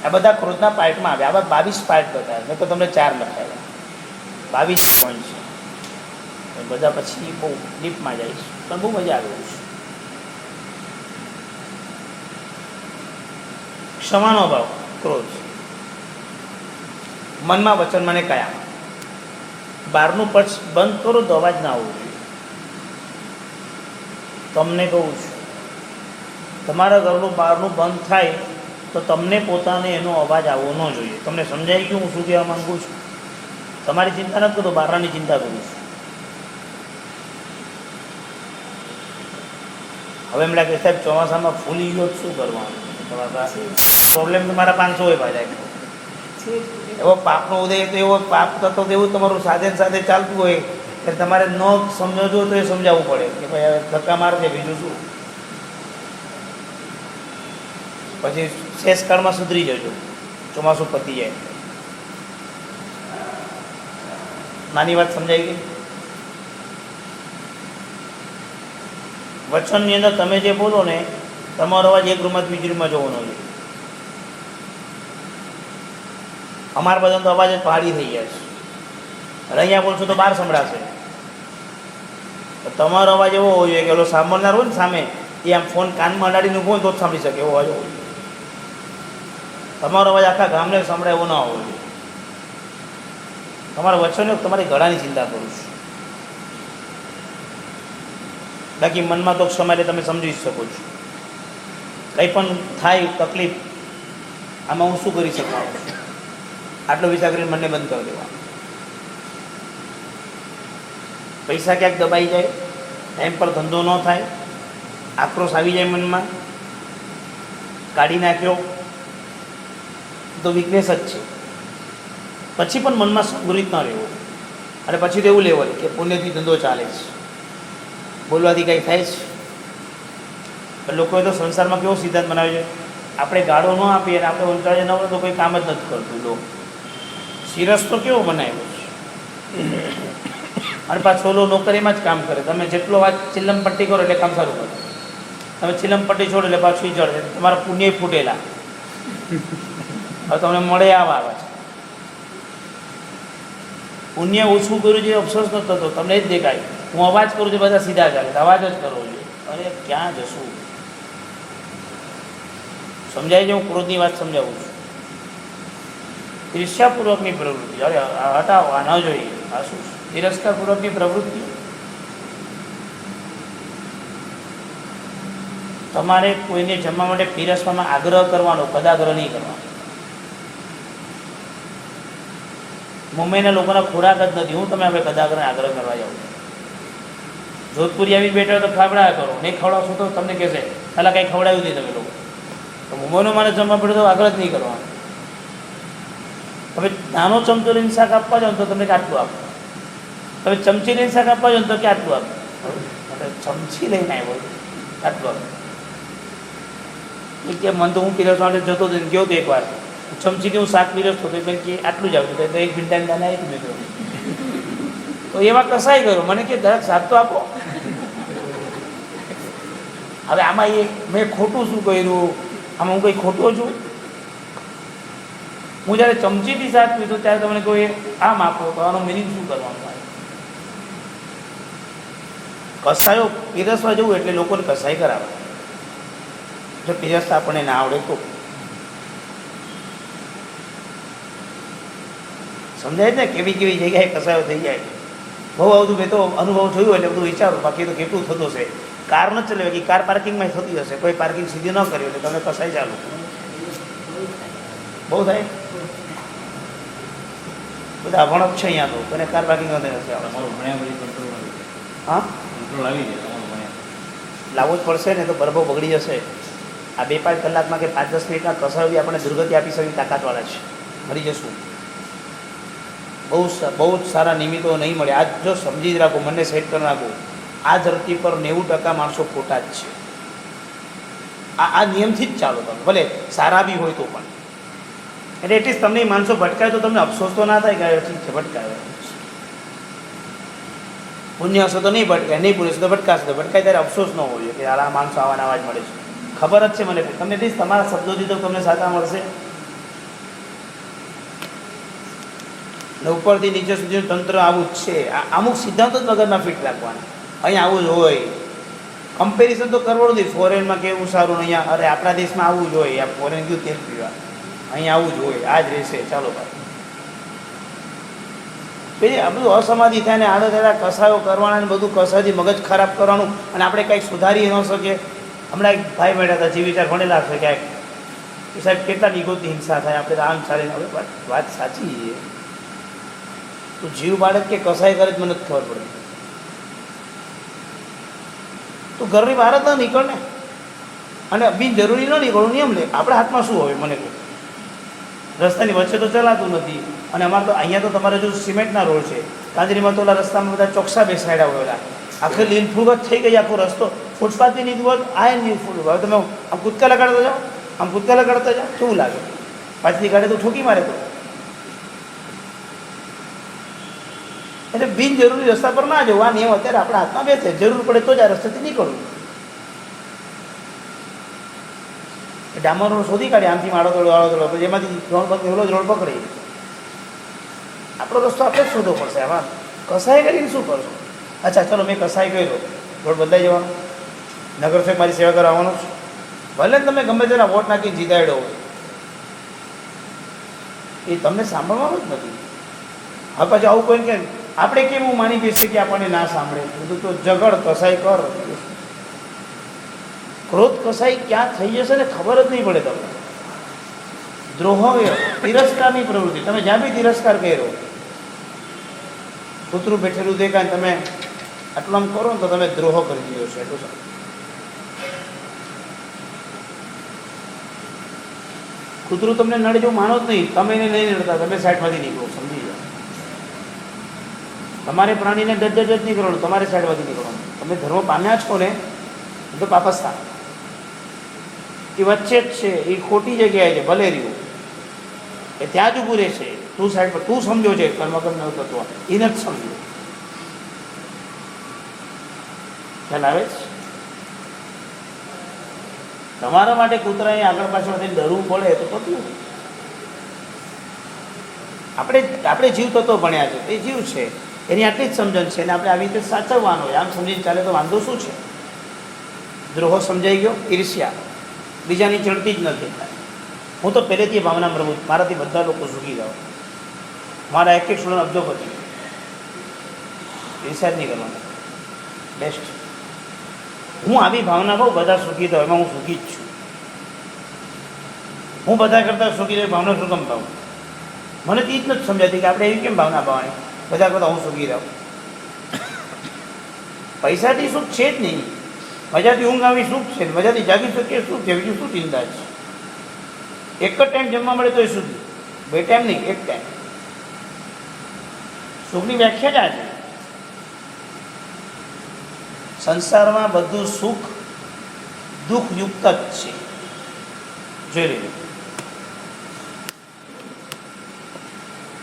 આ બધા ક્રોધના પાર્ટમાં આવે. આવા 22 પાર્ટ બતાવ્યા, મેં તો તમને 4 લખાવ્યા. 22 પોઈન્ટ છે. બધા પછી બહુ ડીપમાં જઈશ, પણ બહુ મજા આવે છે. ક્ષમાનો ભાવ, ક્રોધ, મનમાં વચનમાં ને કયામાં. બહારનું પક્ષ બંધ કરો તો અવાજ ના આવવો જોઈએ. તમને કહું છું, તમારા ઘરનું બહારનું બંધ થાય તો તમને પોતાને એનો અવાજ આવવો ન જોઈએ. તમને સમજાય કે હું શું કહેવા માગું છું? તમારી ચિંતા નથી કરતો, બહારની ચિંતા કરું છું. હવે એમ લાગે સાહેબ ચોમાસામાં ફૂલી ગયો શું કરવાનું? તમારા પાસે પ્રોબ્લેમ તમારા 500 હોય પાછા. એવો પાપનો ઉદય તો એવો પાપ થતો એવું તમારું સાથે સાથે ચાલતું હોય કે તમારે ન સમજો તો એ સમજાવવું પડે કે ભાઈ હવે ધક્કા મારશે, બીજું શું. પછી શેષકાળમાં સુધરી જજો, ચોમાસું પતી જાય. નાની વાત સમજાઈ ગઈ? વચનની અંદર તમે જે બોલો ને, તમારો અવાજ એક રૂમમાં બીજી રૂમમાં જવાનો છે. અમારા બધાનો તો અવાજ જ પહાડી થઈ ગયા છે. અને અહીંયા બોલશો તો બહાર સંભળાશે. તમારો અવાજ એવો હોવો જોઈએ કે ઓલો સાંભળનાર હોય ને સામે, એ આમ ફોન કાનમાં અડાડીને ઊભો હોય તો જ સાંભળી શકે એવો અવાજ હોવો જોઈએ. તમારો અવાજ આખા ગામને સંભળાય એવો ના હોવો જોઈએ. તમારા વચનો તમારી ગળાની ચિંતા કરું છું. બાકી મનમાં તો ક્ષમા એટલે તમે સમજી શકો છો. કંઈ પણ થાય તકલીફ, આમાં હું શું કરી શકું, આટલો વિચાર કરીને મને બંધ કરી દેવા. પૈસા ક્યાંક દબાઈ જાય, ટાઈમ પર ધંધો ન થાય, આક્રોશ આવી જાય મનમાં, કાઢી નાખ્યો તો વીકનેસ જ છે. પછી પણ મનમાં સંગ્રહિત ન રહેવો. અને પછી તો એવું લેવલ કે પુણ્યથી ધંધો ચાલે છે, બોલવાથી કંઈ થાય છે. પણ લોકોએ તો સંસારમાં કેવો સિદ્ધાંત બનાવ્યો છે, આપણે ગાળો ન આપીએ અને આપણે ઊંચાઈએ ન હોય તો કોઈ કામ જ નથી કરતું. લોકો સિરસ તો કેવો બનાવ્યો છે, અને પાછો ઓલો નોકરીમાં જ કામ કરે. તમે જેટલો વાત ચિલ્લમ પટ્ટી કરો એટલે કામ સારું કરો. તમે ચિલ્લમ પટ્ટી છોડો એટલે પાછું જડે, તમારા પુણ્ય ફૂટેલા. હવે તમને મળે આવા આવે છે. પુણ્ય ઓછું કર્યું છે અફસોસ ન થતો, તમને જ દેખાય. હું અવાજ કરું છું બધા સીધા ચાલે, અવાજ જ કરવો જોઈએ. અરે ક્યાં જશું? સમજાય છે? હું ક્રોધની વાત સમજાવું છું. ઈર્ષ્યાપૂર્વકની પ્રવૃત્તિ, અરે હટાવો, આ ન જોઈએ, આ શું? તિરસ્કારપૂર્વકની પ્રવૃત્તિ. તમારે કોઈને જમવા માટે પીરસવામાં આગ્રહ કરવાનો, કદાગ્રહ નહીં કરવાનો. મુંબઈના લોકોના ખોરાક જ નથી. હું તમે હવે કદાગ્રહ આગ્રહ કરવા જાઉં. જોધપુરી આવી બેઠા તો ખાવડાયા કરો, નહીં ખવડાવશો તો તમને કહેશે પહેલાં કંઈ ખવડાવ્યું નહીં તમે લોકો. તો મુંબઈનો મારે જમવા પડે તો આગ્રહ જ નહીં કરવાનો. તમે નાનો ચમચો લઈને શાક આપવા જાઓ તો તમને આટલું આપો. તમે ચમચી લઈને શાક આપવા જાઓ તો કે આટલું આપો. ચમચી લઈને આવ્યો આટલું આપો. કે મન તો હું પીરસવા માટે જતો હતો, ગયો તો એકવાર ચમચીથી હું શાક પીરસતો હતો, એટલે કે આટલું જ આવતું તો એક ભીંડાને દાના એક દીધો. તો એવા કસાઈ ગયો, મને કે દરેક શાક તો આપો. હવે આમાં એ મેં ખોટું શું કર્યું? આમાં હું કંઈ ખોટો છું? હું જ્યારે ચમચીથી શાક પીધું ત્યારે તમને કોઈ આમ આપો તો આનો મિનિંગ શું કરવાનું આવે? કસાયો પીરસવા જવું એટલે લોકોને કસાઈ કરાવે. જો પીરસતા આપણને ના આવડે તો સમજાય ને કેવી કેવી જગ્યાએ કસાયો થઈ જાય. બહુ બધું મેં તો અનુભવ જોયું એટલે બધું વિચારું. બાકી તો કેટલું થતું હશે. કાર ન ચલાવે કે કાર પાર્કિંગમાં થતી હશે, કોઈ પાર્કિંગ સીધી ન કરી એટલે તમે કસાઈ ચાલો. બહુ થાય. બધા અભણક છે અહીંયા તો, કોને કાર પાર્કિંગ નથી. હા, લાવવો જ પડશે ને, તો પ્રભાવ બગડી જશે. આ 2-5 કલાકમાં કે 5-10 મિનિટના કસાયો આપણે દુર્ગતિ આપી શકીએ તાકાતવાળા છે. મરી જશું. બહુ જ સારા નિમિત્તો નહીં મળે. આજ જો સમજી જ રાખો, મને સેટ કરી નાખો, આ ધરતી પર 90% માણસો ખોટા જ છે. આ નિયમથી જ ચાલો તમે, ભલે સારા બી હોય તો પણ. એટલે એટલીસ્ટ તમને માણસો ભટકાય તો તમને અફસોસ તો ના થાય કે ઠીક છે ભટકાય. પુણ્ય હશે તો નહીં ભટકાય, નહીં પુણ્ય હશે તો ભટકાશે. તો ભટકાય ત્યારે અફસોસ ન હોય કે આ માણસો આવાના આવા જ મળે છે. ખબર જ છે મને, તમને એટલીસ્ટ તમારા શબ્દોથી તો તમને સાચા મળશે. ને ઉપરથી નીચે સુધીનું તંત્ર આવું જ છે. અમુક સિદ્ધાંતો જ વગરના ફિટ રાખવાના. અહીંયા આવું જ હોય, કમ્પેરિઝન તો કરવાનું નહીં. ફોરેનમાં કેવું સારું ને અહીંયા, અરે આપણા દેશમાં આવવું જ હોય. આ ફોરેન ગયું તેલ પીવા, અહીંયા આવવું જ હોય, આ જ રહેશે, ચાલો ભાઈ. પછી આ બધું અસમાધિ થાય ને આડા કસાયો કરવાના ને બધું કસાથી મગજ ખરાબ કરવાનું, અને આપણે કંઈક સુધારી ન શકીએ. હમણાં એક ભાઈ મળ્યા હતા, જીવ વિચાર ભણેલા હશે ક્યાંક, કે સાહેબ કેટલા નિગોતી હિંસા થાય, આપણે તો આમ ચાલે. હવે વાત સાચી છે. તું જીવ બાળક કે કસાય કરે જ મને નથી ખબર પડે. તું ઘરની બહાર જ ન નીકળ ને, અને બિનજરૂરી ન નીકળવું, નિયમ લે. આપણા હાથમાં શું હોય મને કહો. રસ્તાની વચ્ચે તો ચલાતું નથી, અને અમારે તો અહીંયા તો તમારે જો સિમેન્ટના રોડ છે. કાંજરીમાં તો ઓલા રસ્તામાં બધા ચોકસા બેસાડ્યા હોય, આખી લીલ ફૂગ જ થઈ ગઈ આખો રસ્તો. ફૂટપાથની નીકળવું હોત આ લીલ ફૂગ. હવે તમે આમ કૂદકા લગાડતા જાઓ, આમ કૂદકા લગાડતા જાઓ, કેવું લાગે? પાછલી ગાડી તો ઠોકી મારે તો. એટલે બિનજરૂરી રસ્તા પર ના જવું. આ નિયમ અત્યારે આપણા હાથમાં બેસે. જરૂર પડે તો જ આ રસ્તેથી નીકળવું. ડામર રોડ શોધી કાઢે, આમથી માળો તોડો, પછી એમાંથી રોડ રોડ પકડી. આપણો રસ્તો આપણે જ શોધવો પડશે. આમાં કસાય કરીને શું કરશો? અચ્છા ચલો, મેં કસાય કર્યો, રોડ બદલાઈ જવાનો, નગરસેવક મારી સેવા કરવા આવવાનો છું. ભલે ને તમે ગમે તેના વોટ નાખીને જીતાડ્યો, એ તમને સાંભળવાનું જ નથી. હવે પછી આવું કોઈ કે આપણે કેમ હું માની બેસીએ કે આપણને ના સાંભળે? બધું તો ઝઘડ કસાય કર, ક્રોધ કસાઈ ક્યાં થઈ જશે ને ખબર જ નહીં પડે તમને. દ્રોહ તિરસ્કારની પ્રવૃત્તિ. તમે જ્યાં બી તિરસ્કાર કર્યો, કૂતરું બેઠેલું દેખાય તમે આટલું આમ કરો ને તો તમે દ્રોહ કરી દીધો છે. એટલું સારું. કૂતરું તમને નડે જેવું માનો જ નહીં. તમે એને નહીં નડતા, તમે સાઈડમાંથી નીકળો, સમજી જાઓ. તમારે પ્રાણીને ડજ નહીં કરવાનું, તમારે સાઈડમાંથી નીકળવાનું. તમે ધર્મ પામ્યા છો ને તો પાપસ્થાન એ વચ્ચે જ છે. એ ખોટી જગ્યાએ છે, ભલે રહ્યું એ ત્યાં જ ઊભું રહેશે. તું સાઈડ પર, તું સમજો છે કર્મ કર્મ તત્વ, એને જ સમજો. ખ્યાલ આવે છે? તમારા માટે કૂતરાને આગળ પાછળથી ડરવું પડે તો પતલું. આપણે જીવ તત્વ ભણ્યા છે, એ જીવ છે, એની આટલી જ સમજણ છે, અને આપણે આવી રીતે સાચવવાનો હોય. આમ સમજીને ચાલે તો વાંધો શું છે? દ્રોહ સમજાઈ ગયો, ઈર્ષ્યા બીજાની ચડતી જ નથી. હું તો પહેલેથી ભાવના પ્રભુ, મારાથી બધા લોકો સુખી જાઓ. મારા એક સ્ટુડન્ટ અબજોપતિ, ઈર્ષ્યા જ નહીં કરવાનું, બેસ્ટ. હું આવી ભાવના કહું બધા સુખી થાવ, એમાં હું સુખી જ છું. હું બધા કરતાં સુખી રહે ભાવના શું કેમ પાઉં? મને તો એ જ નથી સમજાતી કે આપણે એવી કેમ ભાવના પાવાની? બધા કરતાં હું સુખી રહું. પૈસાથી સુખ છે જ નહીં. મજાથી ઊંઘ આવી સુખ છે, મજાથી જાગી શકીએ સુખ છે, બીજું શું ચિંતા છે? એક જ ટાઈમ જમવા મળે તો એ સુખ, 2 ટાઈમ નહીં, 1 ટાઈમ. સુખની વ્યાખ્યા જ આ છે. સંસારમાં બધું સુખ દુઃખયુક્ત જ છે. જોઈ લેજો.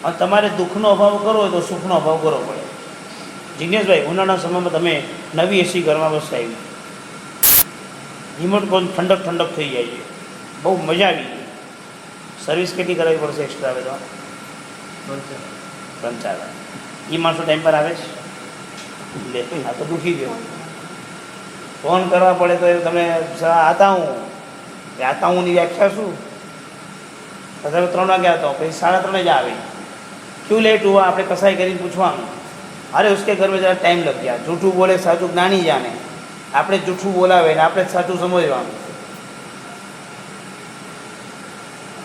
અને તમારે દુઃખનો અભાવ કરવો હોય તો સુખનો અભાવ કરવો પડે. જિજ્ઞેશભાઈ, ઉનાળાના સમયમાં તમે નવી એસી ઘરમાં વસાવી, રિમોટ કોન ઠંડક ઠંડક થઈ જાય છે, બહુ મજા આવી ગઈ. સર્વિસ કેટલી કરાવવી પડશે એક્સ્ટ્રા? આવે તો 3-4 એ માણસો ટાઈમ પર આવે છે? લે, આ તો દુઃખી ગયો. ફોન કરવા પડે તો એ તમે આતા હુંની વ્યાખ્યા શું? તમે 3 વાગે આવતા હો, પછી 3:30 જ આવે. ક્यों लेट हुआ? આપણે કસાઈ કરીને પૂછવાનું, અરે उसके घर में जरा टाइम लग गया. જૂઠું બોલે સાચું જ્ઞાની જાણે. આપણે જૂઠું બોલાવે ને આપણે જ સાચું સમજવાનું.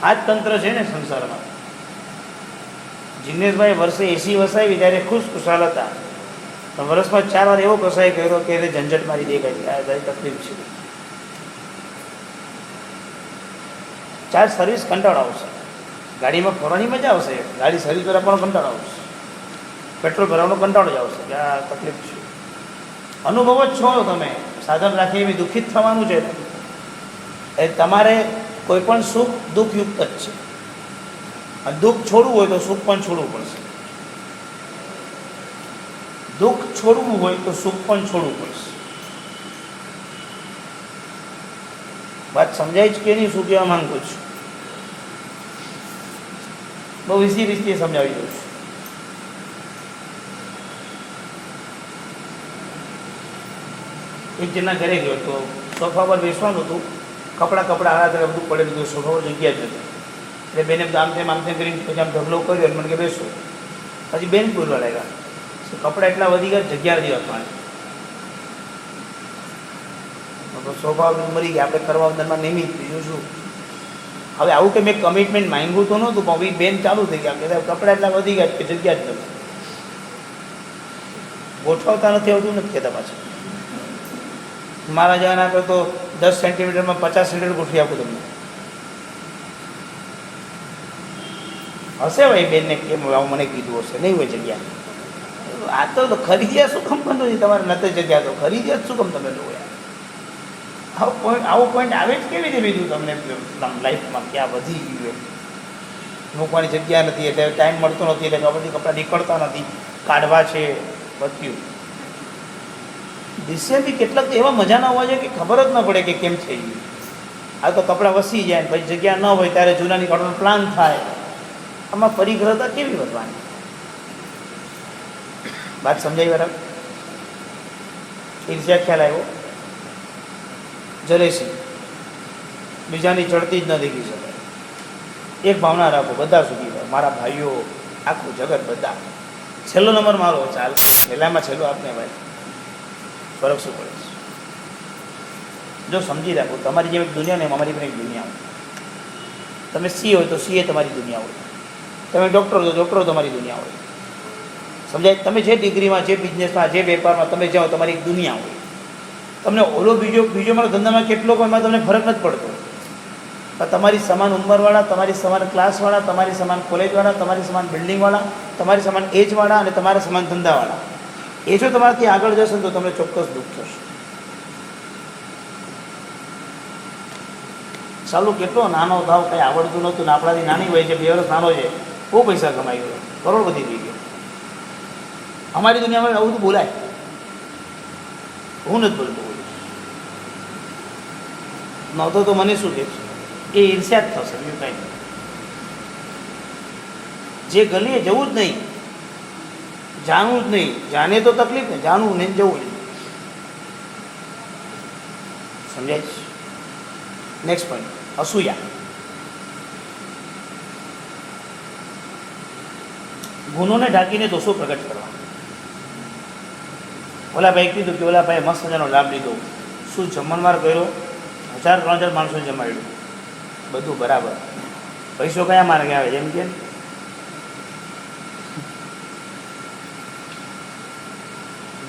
આ જ તંત્ર છે ને સંસારમાં. જિગ્નેશભાઈ વર્ષે એસી વસાવી ત્યારે ખુશખુશાલ હતા, પણ વર્ષમાં 4 વાર એવો કસાઈ કર્યો કે એને ઝંઝટ મારી દેખાય. આ બધી તકલીફ છે. 4 સર્વિસ કંટાળો આવશે. ગાડીમાં ફરવાની મજા આવશે, ગાડી સર્વિસ કરવા પણ કંટાળો આવશે, પેટ્રોલ ભરવાનો કંટાળો જ આવશે કે આ તકલીફ છે. અનુભવ જ છો તમે, સાધન રાખી એવી દુઃખિત થવાનું છે. એ તમારે કોઈ પણ સુખ દુઃખયુક્ત જ છે, અને દુઃખ છોડવું હોય તો સુખ પણ છોડવું પડશે. દુઃખ છોડવું હોય તો સુખ પણ છોડવું પડશે. વાત સમજાય છે કે નહીં? શું કહેવા માંગુ છું? બહુ ઈસી રીતે સમજાવી દઉં છું. એક જણના ઘરે ગયો તો સોફા પર બેસવાનું હતું, કપડાં આડા તરફ બધું પડેલું હતું, સોફા પર જગ્યા જ નથી. એટલે બેને આમ તેમ કરીને પછી આમ ઢગલો કર્યો અને મને કે બેસો. પછી બેન બોલવા લાગ્યા, કપડાં એટલા વધી ગયા, જગ્યા નથી આપવાની. તો સોફા મરી ગયા, આપણે કરવા અંદરમાં નિમિત્ત બીજું શું. હવે આવું કે મેં કમિટમેન્ટ માંગ્યું તો નહોતું, પણ બેન ચાલુ થઈ ગયા કે કપડાં એટલા વધી ગયા કે જગ્યા જ નથી. ગોઠવતા નથી આવતું, નથી કહેતા પાછું. મારા જવાના પર તો 10 સેન્ટીમીટરમાં 50 સેન્ટીમીટર ગોઠવી આપું તમને. હશે ભાઈ બેનને કેમ આવું મને કીધું હશે, નહીં હોય જગ્યા. આ તો ખરીદ્યા શું કામ બંધ નથી, તમારે નથી જગ્યા તો ખરીદ્યા જ શું કામ તમે લો યાર. આવો પોઈન્ટ આવે જ કેવી રીતે બીજું તમને લાઈફમાં ક્યાં વધી ગયું મૂકવાની જગ્યા નથી, એટલે ટાઈમ મળતો નથી, એટલે બધી કપડાં નીકળતા નથી, કાઢવા છે બધું. દિશે બી કેટલાક એવા મજાના હોવા જોઈએ કે ખબર જ ન પડે કે કેમ થઈ ગયું. આ તો કપડાં વસી જાય ને પછી જગ્યા ન હોય ત્યારે જૂના નીકળવાનો પ્લાન થાય. આમાં પરિગ્રહતા કેવી વધવાની? વાત સમજાય બરાબર? ઈર્ષ્યા ખ્યાલ આવ્યો? જલેસી બીજાની ચડતી જ ન દેખી શકાય. એક ભાવના રાખો બધા સુધી, મારા ભાઈઓ, આખું જગત બધા. છેલ્લો નંબર મારો, ચાલ પહેલામાં છેલ્લો આપને ભાઈ, ફરક શું પડે છે? જો સમજી રાખો, તમારી જેમ એક દુનિયા ને અમારી પણ એક દુનિયા હોય. તમે સી હોય તો સી એ તમારી દુનિયા હોય, તમે ડૉક્ટર હોય તો ડૉક્ટર તમારી દુનિયા હોય. સમજાય? તમે જે ડિગ્રીમાં, જે બિઝનેસમાં, જે વેપારમાં તમે જાઓ તમારી એક દુનિયા હોય. તમને ઓલો બીજો મારો ધંધામાં કેટલો પણ એમાં તમને ફરક નથી પડતો. પણ તમારી સમાન ઉંમરવાળા, તમારી સમાન ક્લાસવાળા, તમારી સમાન કોલેજવાળા, તમારી સમાન બિલ્ડિંગવાળા, તમારી સમાન એજવાળા અને તમારા સમાન ધંધાવાળા, એ જો તમારાથી આગળ જશે ને તો તમને ચોક્કસ દુઃખ થશે. ચાલુ કેટલો નાનો ભાવ, કંઈ આવડતું નહોતું ને આપણાથી નાની હોય છે, 2 વર્ષ નાનો છે, બહુ પૈસા કમાઈ ગયો, કરોડપતિ થઈ ગયો. અમારી દુનિયામાં આવું તો બોલાય, હું નથી બોલતો. નહોતો તો મને શું કહે છે, એ ઈર્ષ્યા જ થશે, બીજું કાંઈ નહીં. જે ગલીએ જવું જ નહીં, જાણવું જ નહીં. જાણે તો તકલીફ ને, જાણવું નહીં, જવું નહીં. સમજાય છે? Next point, અસૂયા. ગુનોને ઢાંકીને દોષો પ્રગટ કરવા. ઓલા ભાઈ કીધું કે ઓલા ભાઈ મસ્ત મજાનો લાભ લીધો, શું જમણવાર કર્યો, 1000-3000 માણસોને જમાડ્યું, બધું બરાબર, પૈસો કયા માર્ગે આવે એમ કે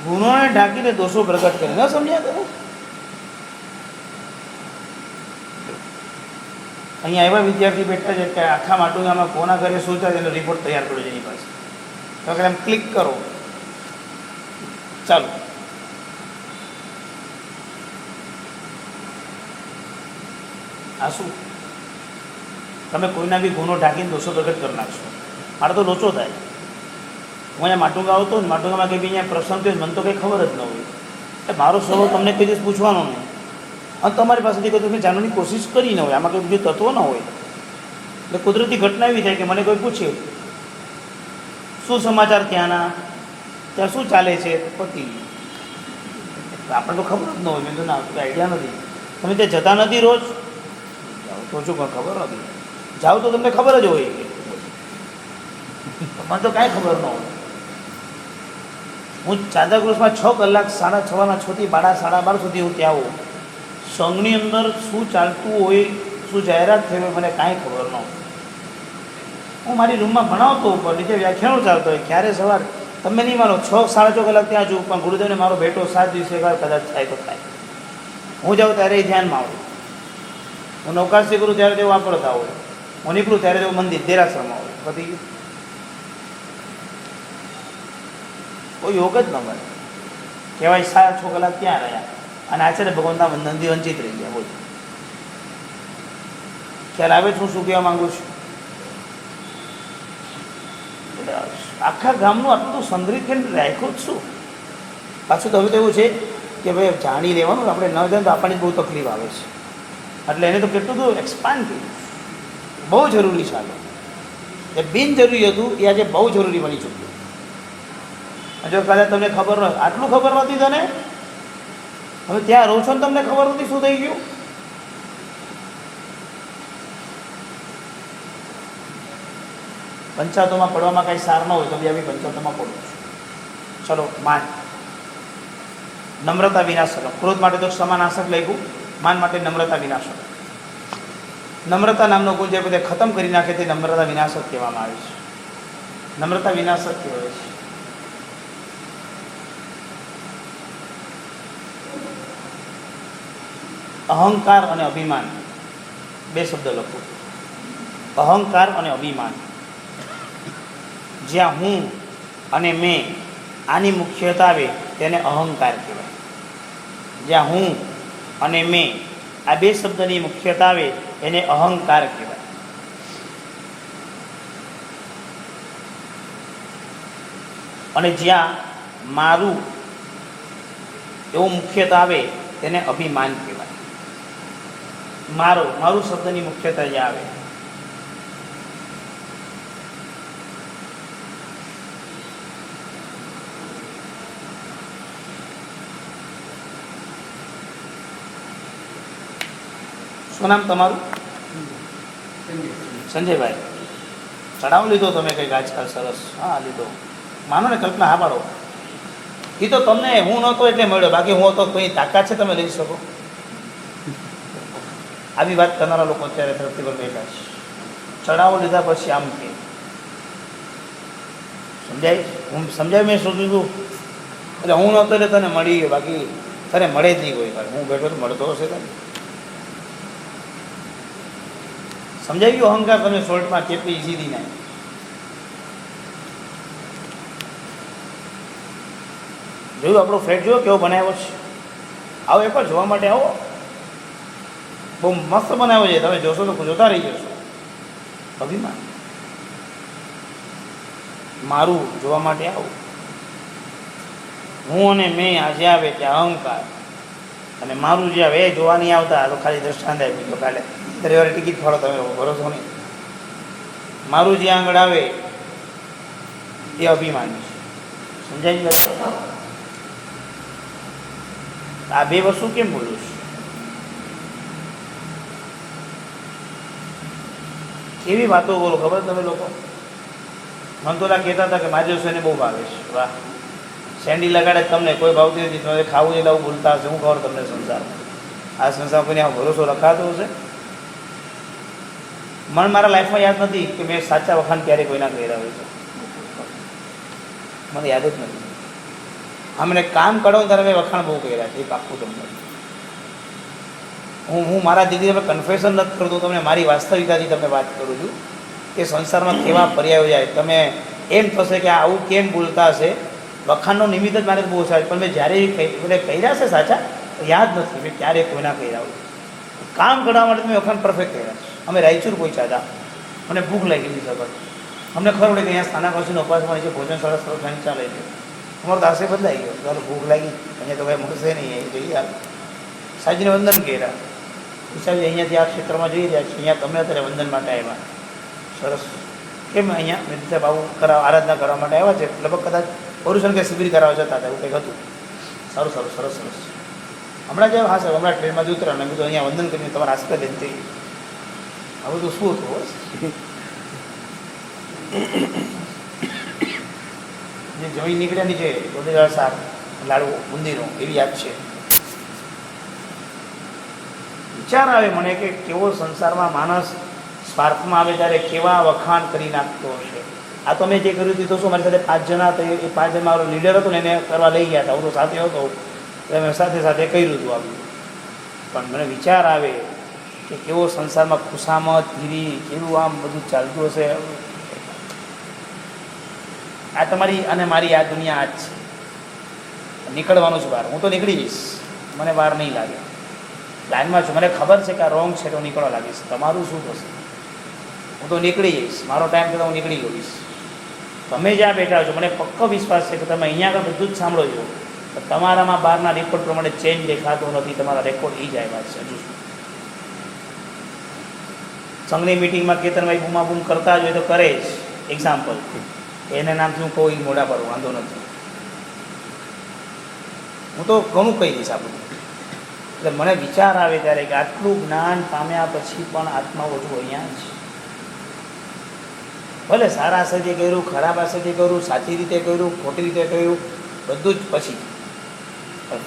ગુનોને ઢાંકીને દોષો પ્રગટ કરે. ન સમજ્યા તમે? અહીંયા એવા વિદ્યાર્થી બેઠા છે કે આખા માટુંગામાં કોના ઘરે શું થાય એનો રિપોર્ટ તૈયાર કર્યો છે એની પાસે. તો કે આમ ક્લિક કરો, ચાલો. આ શું? તમે કોઈના બી ગુનો ઢાંકીને દોષો પ્રગટ કરી નાખશો. મારે તો લોચો થાય. હું અહીંયા માટુંગા આવતો ને, માટુંગામાં કંઈ બી અહીંયા પ્રસંગ થયો મને તો કંઈ ખબર જ ન હોય. એટલે મારો સ્વભાવ તમને કોઈ દિવસ પૂછવાનો નહીં, અને તમારી પાસેથી કોઈ તમે જાણવાની કોશિશ કરી ન હોય, આમાં કોઈ બીજું તત્વ ન હોય. એટલે કુદરતી ઘટના એવી થાય કે મને કોઈ પૂછે શું સમાચાર ત્યાંના, ત્યાં શું ચાલે છે, પતી આપણને તો ખબર જ ન હોય. મેં તો ના, આઈડિયા નથી. તમે ત્યાં જતા નથી રોજ? જાઓ તો શું, પણ ખબર નથી. જાઓ તો તમને ખબર જ હોય, મને તો કાંઈ ખબર ન હોય. હું સાંતાક્રુઝમાં 6 કલાક 6:30 થી 12:30 સુધી હું ત્યાં આવું. સંઘની અંદર શું ચાલતું હોય, શું જાહેરાત થઈ હોય, મને કાંઈ ખબર ન હોય. હું મારી રૂમમાં ભણાવતો ઉપર નીચે વ્યાખ્યાનો ચાલતો હોય, ક્યારે સવાર તમે નહીં માનો 6-6.5 કલાક ત્યાં જઉં, પણ ગુરુદેવને મારો ભેટો 7 દિવસે કદાચ થાય તો થાય. હું જાઉં ત્યારે એ ધ્યાનમાં આવું. હું નૌકાશી કરું ત્યારે તેઓ વાપરતા હોય, હું નીકળું ત્યારે તેઓ મંદિર દેરાસરમાં હોય. બધી કોઈ યોગ જ ન મળે. કહેવાય 6 કલાક ત્યાં રહ્યા અને આચાર્ય ભગવાનના વંદનથી વંચિત રહી ગયા. બોલ, ખ્યાલ આવે છે હું શું કહેવા માગું છું? આખા ગામનું આટલું તો સંગ્રહિત કરીને રાખ્યું જ શું? પાછું તો હવે તો એવું છે કે ભાઈ જાણી લેવાનું, આપણે ન જાણીએ તો આપણને બહુ તકલીફ આવે છે. એટલે એને તો કેટલું બધું એક્સપાન્ડ કર્યું, બહુ જરૂરી છે. એ બિનજરૂરી હતું, એ આજે બહુ જરૂરી બની ચૂક્યું. જો કદાચ તમને ખબર ન, આટલું ખબર નહોતી તને હવે ત્યાં રહો છો ને તમને ખબર નથી શું થઈ ગયું? પંચાયતોમાં પડવામાં કાંઈ સાર ન હોય તો બી આવી પંચાયતોમાં પડું છું. ચલો માન, નમ્રતા વિનાશક. ક્રોધ માટે તો ક્ષમાનાશક લખ્યું, માન માટે નમ્રતા વિનાશક. નમ્રતા નામનો ગુણ જે બધે ખતમ કરી નાખે તે નમ્રતા વિનાશક કહેવામાં આવે છે. નમ્રતા વિનાશક કહેવાય છે. અહંકાર અને અભિમાન બે શબ્દ લખો. અહંકાર અને અભિમાન. જ્યાં હું અને મેં આની મુખ્યતા આવે તેને અહંકાર કહેવાય. જ્યાં હું અને મેં આ બે શબ્દની મુખ્યતા આવે એને અહંકાર કહેવાય. અને જ્યાં મારું એવું મુખ્યતા આવે તેને અભિમાન કહેવાય. મારું શબ્દની મુખ્યતા જ્યાં આવે. શું નામ તમારું? સંજયભાઈ. ચડાવ લીધો તમે કંઈક આજકાલ? સરસ. હા લીધો. માનો ને કલ્પના, હા પાડો. એ તો તમને હું નહોતો એટલે મળ્યો, બાકી હું હતો તો એ તાકાત છે તમે લઈ શકો. આવી વાત કરનારા લોકો અત્યારે ધરતી પર બેઠા છે. ચડાવો લીધા પછી આમ કે સમજાય? હું સમજાય મેં શું કીધું? એટલે હું નહોતો એટલે તને મળી ગયો, બાકી તને મળે જ નહીં કોઈ વાર. હું બેઠો તો મળતો હશે તને. સમજાઈ ગયું? અહંકાર તમે શોર્ટમાં કેટલી સીધી નાય. જોયું આપણો ફ્લેટ જોયો કેવો બનાવ્યો છે? આવો એકવાર જોવા માટે આવો. બહુ મસ્ત બનાવ્યો છે, તમે જોશો તો જોતા રહી જશો. અભિમાન. મારું જોવા માટે આવો. હું અને મેં આજે આવે ત્યાં અહંકાર, અને મારું જે આવે એ જોવા નહીં આવતા. તો ખાલી દ્રષ્ટાંત આપી તો કાલે રવિવારે ટિકિટ ફાળો, તમે ભરોસો નહીં. મારું જે આંગળ આવે એ અભિમાન છે. સમજાય ગયું? આ બે વસ્તુ કેમ બોલું છું? એવી વાતો બોલો ખબર તમે લોકો? મને તો કહેતા હતા કે મારી એને બહુ ભાવે છે. વાહ, સેન્ડી લગાડે તમને કોઈ ભાવતી નથી, તમારે ખાવું એટલે આવું બોલતા હશે. હું ખબર તમને સંસારમાં આ સંસારમાં કોઈને આવો ભરોસો રખાતો હશે? મને મારા લાઈફમાં યાદ નથી કે મેં સાચા વખાણ ક્યારેય કોઈના કર્યા હોય છે. મને યાદ જ નથી. હા, મને કામ કરો ત્યારે મેં વખાણ બહુ કર્યા છે, એ પાક્કું તમને. હું મારા દીદી તમે કન્ફેશન નથી કરતો, તમને મારી વાસ્તવિકતાથી તમને વાત કરું છું કે સંસારમાં કેવા પર્યાયો જાય. તમે એમ થશે કે આવું કેમ બોલતા હશે. વખાણનો નિમિત્ત જ મારે બહુ સારું, પણ મેં જ્યારે એટલે કર્યા છે સાચા યાદ નથી મેં ક્યારેય કોઈના કર્યા હોય. કામ કરવા માટે મેં વખાણ પરફેક્ટ કર્યા છે. અમે રાયચુર પહોંચ્યા હતા, મને ભૂખ લાગી હતી સગત. અમને ખબર પડી કે અહીંયા સ્થાનક પાસેનો અપાસમાં છે, ભોજન સરસ સરસ ખાઈને ચાલે છે. અમારો દાસે બદલાઈ ગયો, ચાલો ભૂખ લાગી, અહીંયા તો ભાઈ મળશે નહીં, એ જઈએ હાલ. સાહેબજીને વંદન કર્યા. સાહેબ અહીંયાથી આ ક્ષેત્રમાં જઈ રહ્યા છીએ, અહીંયા તમે અત્યારે વંદન માટે આવ્યા. સરસ. કેમ અહીંયા મેં સાહેબ આવું આરાધના કરવા માટે આવ્યા છે, લગભગ કદાચ પૌરુષણ કે શિબિર કરાવવા જતા હતા, એવું કંઈક હતું. સારું સારું, સરસ સરસ. હમણાં જે હા સાહેબ હમણાં ટ્રેનમાંથી ઉતર્યા ને કીધું અહીંયા વંદન કરીને તમારા આસ્તે લઈને જઈએ. આ બધું શું હતું? જે જમીન નીકળ્યા નીચે ગોદેદાર શાક લાડુ બુંદીનો એવી યાદ છે. વિચાર આવે મને કે કેવો સંસારમાં માણસ સ્વાર્થમાં આવે ત્યારે કેવા વખાણ કરી નાખતો હશે. આ તો મેં જે કર્યું હતું તો શું, મારી સાથે 5 જણા હતા, એ 5 જણ મારો લીડર હતો ને એને કરવા લઈ ગયા હતા. હું તો સાથે હતો એટલે મેં સાથે સાથે કર્યું હતું આવું. પણ મને વિચાર આવે કે કેવો સંસારમાં ખુશામત ધીરી કેવું આમ બધું ચાલતું હશે. આ તમારી અને મારી આ દુનિયા આ જ છે. નીકળવાનું છે બહાર. હું તો નીકળી જઈશ, મને બહાર નહીં લાગે. લાઈનમાં છું, મને ખબર છે કે આ રોંગ છે તો નીકળવા લાગીશ. તમારું શું થશે? હું તો નીકળી જઈશ, મારો ટાઈમ થતાં હું નીકળી ગઈશ. તમે જ્યાં બેઠા છો મને પક્કો વિશ્વાસ છે કે તમે અહીંયા આગળ બધું જ સાંભળો છો, તો તમારામાં બહારના રેકોર્ડ પ્રમાણે ચેન્જ દેખાતો નથી. તમારા રેકોર્ડ એ જ આવ્યા છે. હજુ સંઘની મિટિંગમાં કેતનભાઈ બૂમાબૂમ કરતા જ હોય તો કરે જ. એક્ઝામ્પલ એને નામથી હું કહું, મોઢા પર વાંધો નથી. હું તો ઘણું કહી દઈશ આ બધું. એટલે મને વિચાર આવે ત્યારે કે આટલું જ્ઞાન પામ્યા પછી પણ આત્મા વધુ અહીંયા જ. ભલે સારા આશયથી કર્યું, ખરાબ આશયથી કર્યું, સાચી રીતે કર્યું, ખોટી રીતે કર્યું, બધું જ પછી.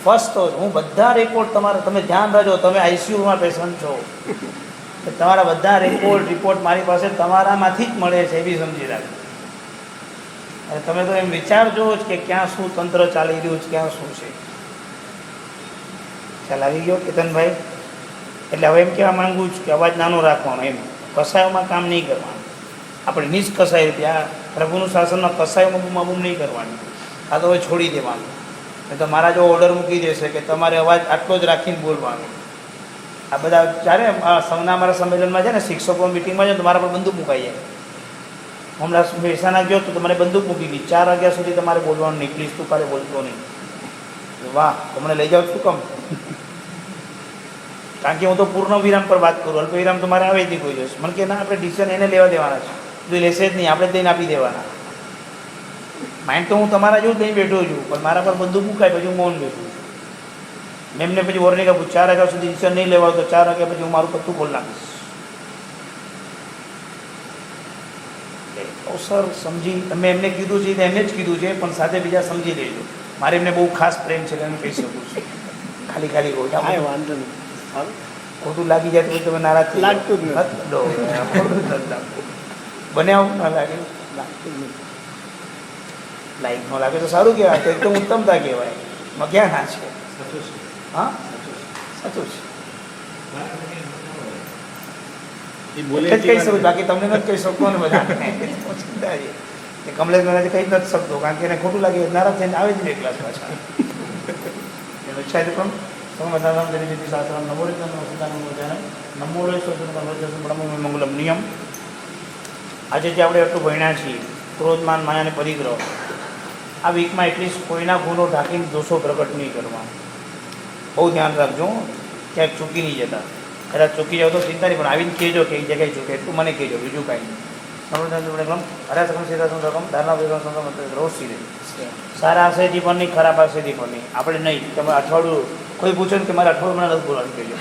ફર્સ્ટ તો હું બધા રેકોર્ડ તમારા, તમે ધ્યાન રાખજો, તમે આઈસીયુમાં પેશન્ટ છો, તમારા બધા રિપોર્ટ મારી પાસે તમારામાંથી જ મળે છે, એવી સમજી રાખજો. અને તમે તો એમ વિચારજો જ કે ક્યાં શું તંત્ર ચાલી રહ્યું છે, ક્યાં શું છે. ખ્યાલ આવી ગયો કેતનભાઈ? એટલે હવે એમ કહેવા માંગુ છું કે અવાજ નાનો રાખવાનો, એમ કસાયોમાં કામ નહીં કરવાનું. આપણે નીચ કસાય રીતે આ પ્રભુનું શાસનમાં કસાયોમાં બૂમ નહીં કરવાની, આ તો હવે છોડી દેવાનું. નહીં તો મારા જો ઓર્ડર મૂકી દેશે કે તમારે અવાજ આટલો જ રાખીને બોલવાનો. આ બધા જ્યારે સંઘના અમારા સંમેલનમાં છે ને, શિક્ષકો મિટિંગમાં છે તો મારા પર બંદૂક મુકાઈ જાય. હમણાં મહેસાણા ગયો તો મને બંદૂક મૂકી ગઈ, 4 વાગ્યા સુધી તમારે બોલવાનું નહીં, પ્લીઝ તું કાલે બોલતો નહીં. વાહ, તો મને લઈ જાઓ શું કામ? કારણ કે હું તો પૂર્ણ વિરામ પર વાત કરું, અલ્પ વિરામ તો મારે આવે જ નહીં કોઈ દિવસ. મને કે ના, આપણે ડિસિઝન એને લેવા દેવાના છે, જો લેશે જ નહીં, આપણે જ લઈને આપી દેવાના. માઇન્ડ તો હું તમારા જેવું જ લઈને બેઠો છું, પણ મારા પર બંદૂક મુકાય પછી હું મૌન બેઠું છું. મેં એમને પછી વોર્નિંગ આપું, 4 વાગ્યા સુધી ડિસિઝન નહીં લેવા તો 4 વાગ્યા પછી હું મારું પત્તું બોલ નાખીશ. સર સમજી, તમે એમને કીધું છે એમને જ કીધું છે, પણ સાથે બીજા સમજી લેજો. મારે એમને બહુ ખાસ પ્રેમ છે, એને કહી શકું છું. ખાલી ખાલી કહું છું, કાંઈ વાંધો નહીં. ખોટું લાગી જાય તો તમે નારાજ થઈ લાગતું જ નથી. બને આવું ના લાગે, લાગતું જ નહીં. લાઈક ન લાગે તો સારું કહેવાય, તો એકદમ ઉત્તમતા કહેવાય. એમાં ક્યાં ના છે? હા, સાચું છે. એટલે જ કહી શકું, બાકી તમને નથી કહી શકતો ને બધા. કમલેશ મને કહી નથી શકતો, કારણ કે એને ખોટું લાગે, નારાજ થઈને આવે જ નહીં ક્લાસ પાછા. એનો ઈચ્છા પણ મંગલમ નિયમ. આજે જે આપણે એટલું ભણ્યા છીએ, ક્રોધમાન માયાને પરિગ્રહ, આ વીકમાં એટલીસ્ટ કોઈના ગુનો ઢાંકીને દોષો પ્રગટ નહીં કરવા. બહુ ધ્યાન રાખજો, ક્યાંક ચૂકી નહીં જતા. કદાચ ચૂકી જાવ તો ચિંતા નહીં, પણ આવીને કહેજો કે એક જગ્યાએ ચૂકે, એટલું મને કહેજો, બીજું કાંઈ નહીં. હરાસકમ સીધાસમ રકમ ધારણા રોજ સારા આશયથી પણ નહીં, ખરાબ આશયથી પણ નહીં. આપણે નહીં, તમે અઠવાડિયું કોઈ પૂછે ને કે મારે અઠવાડિયું મને નથી બોલવાનું કહેજો.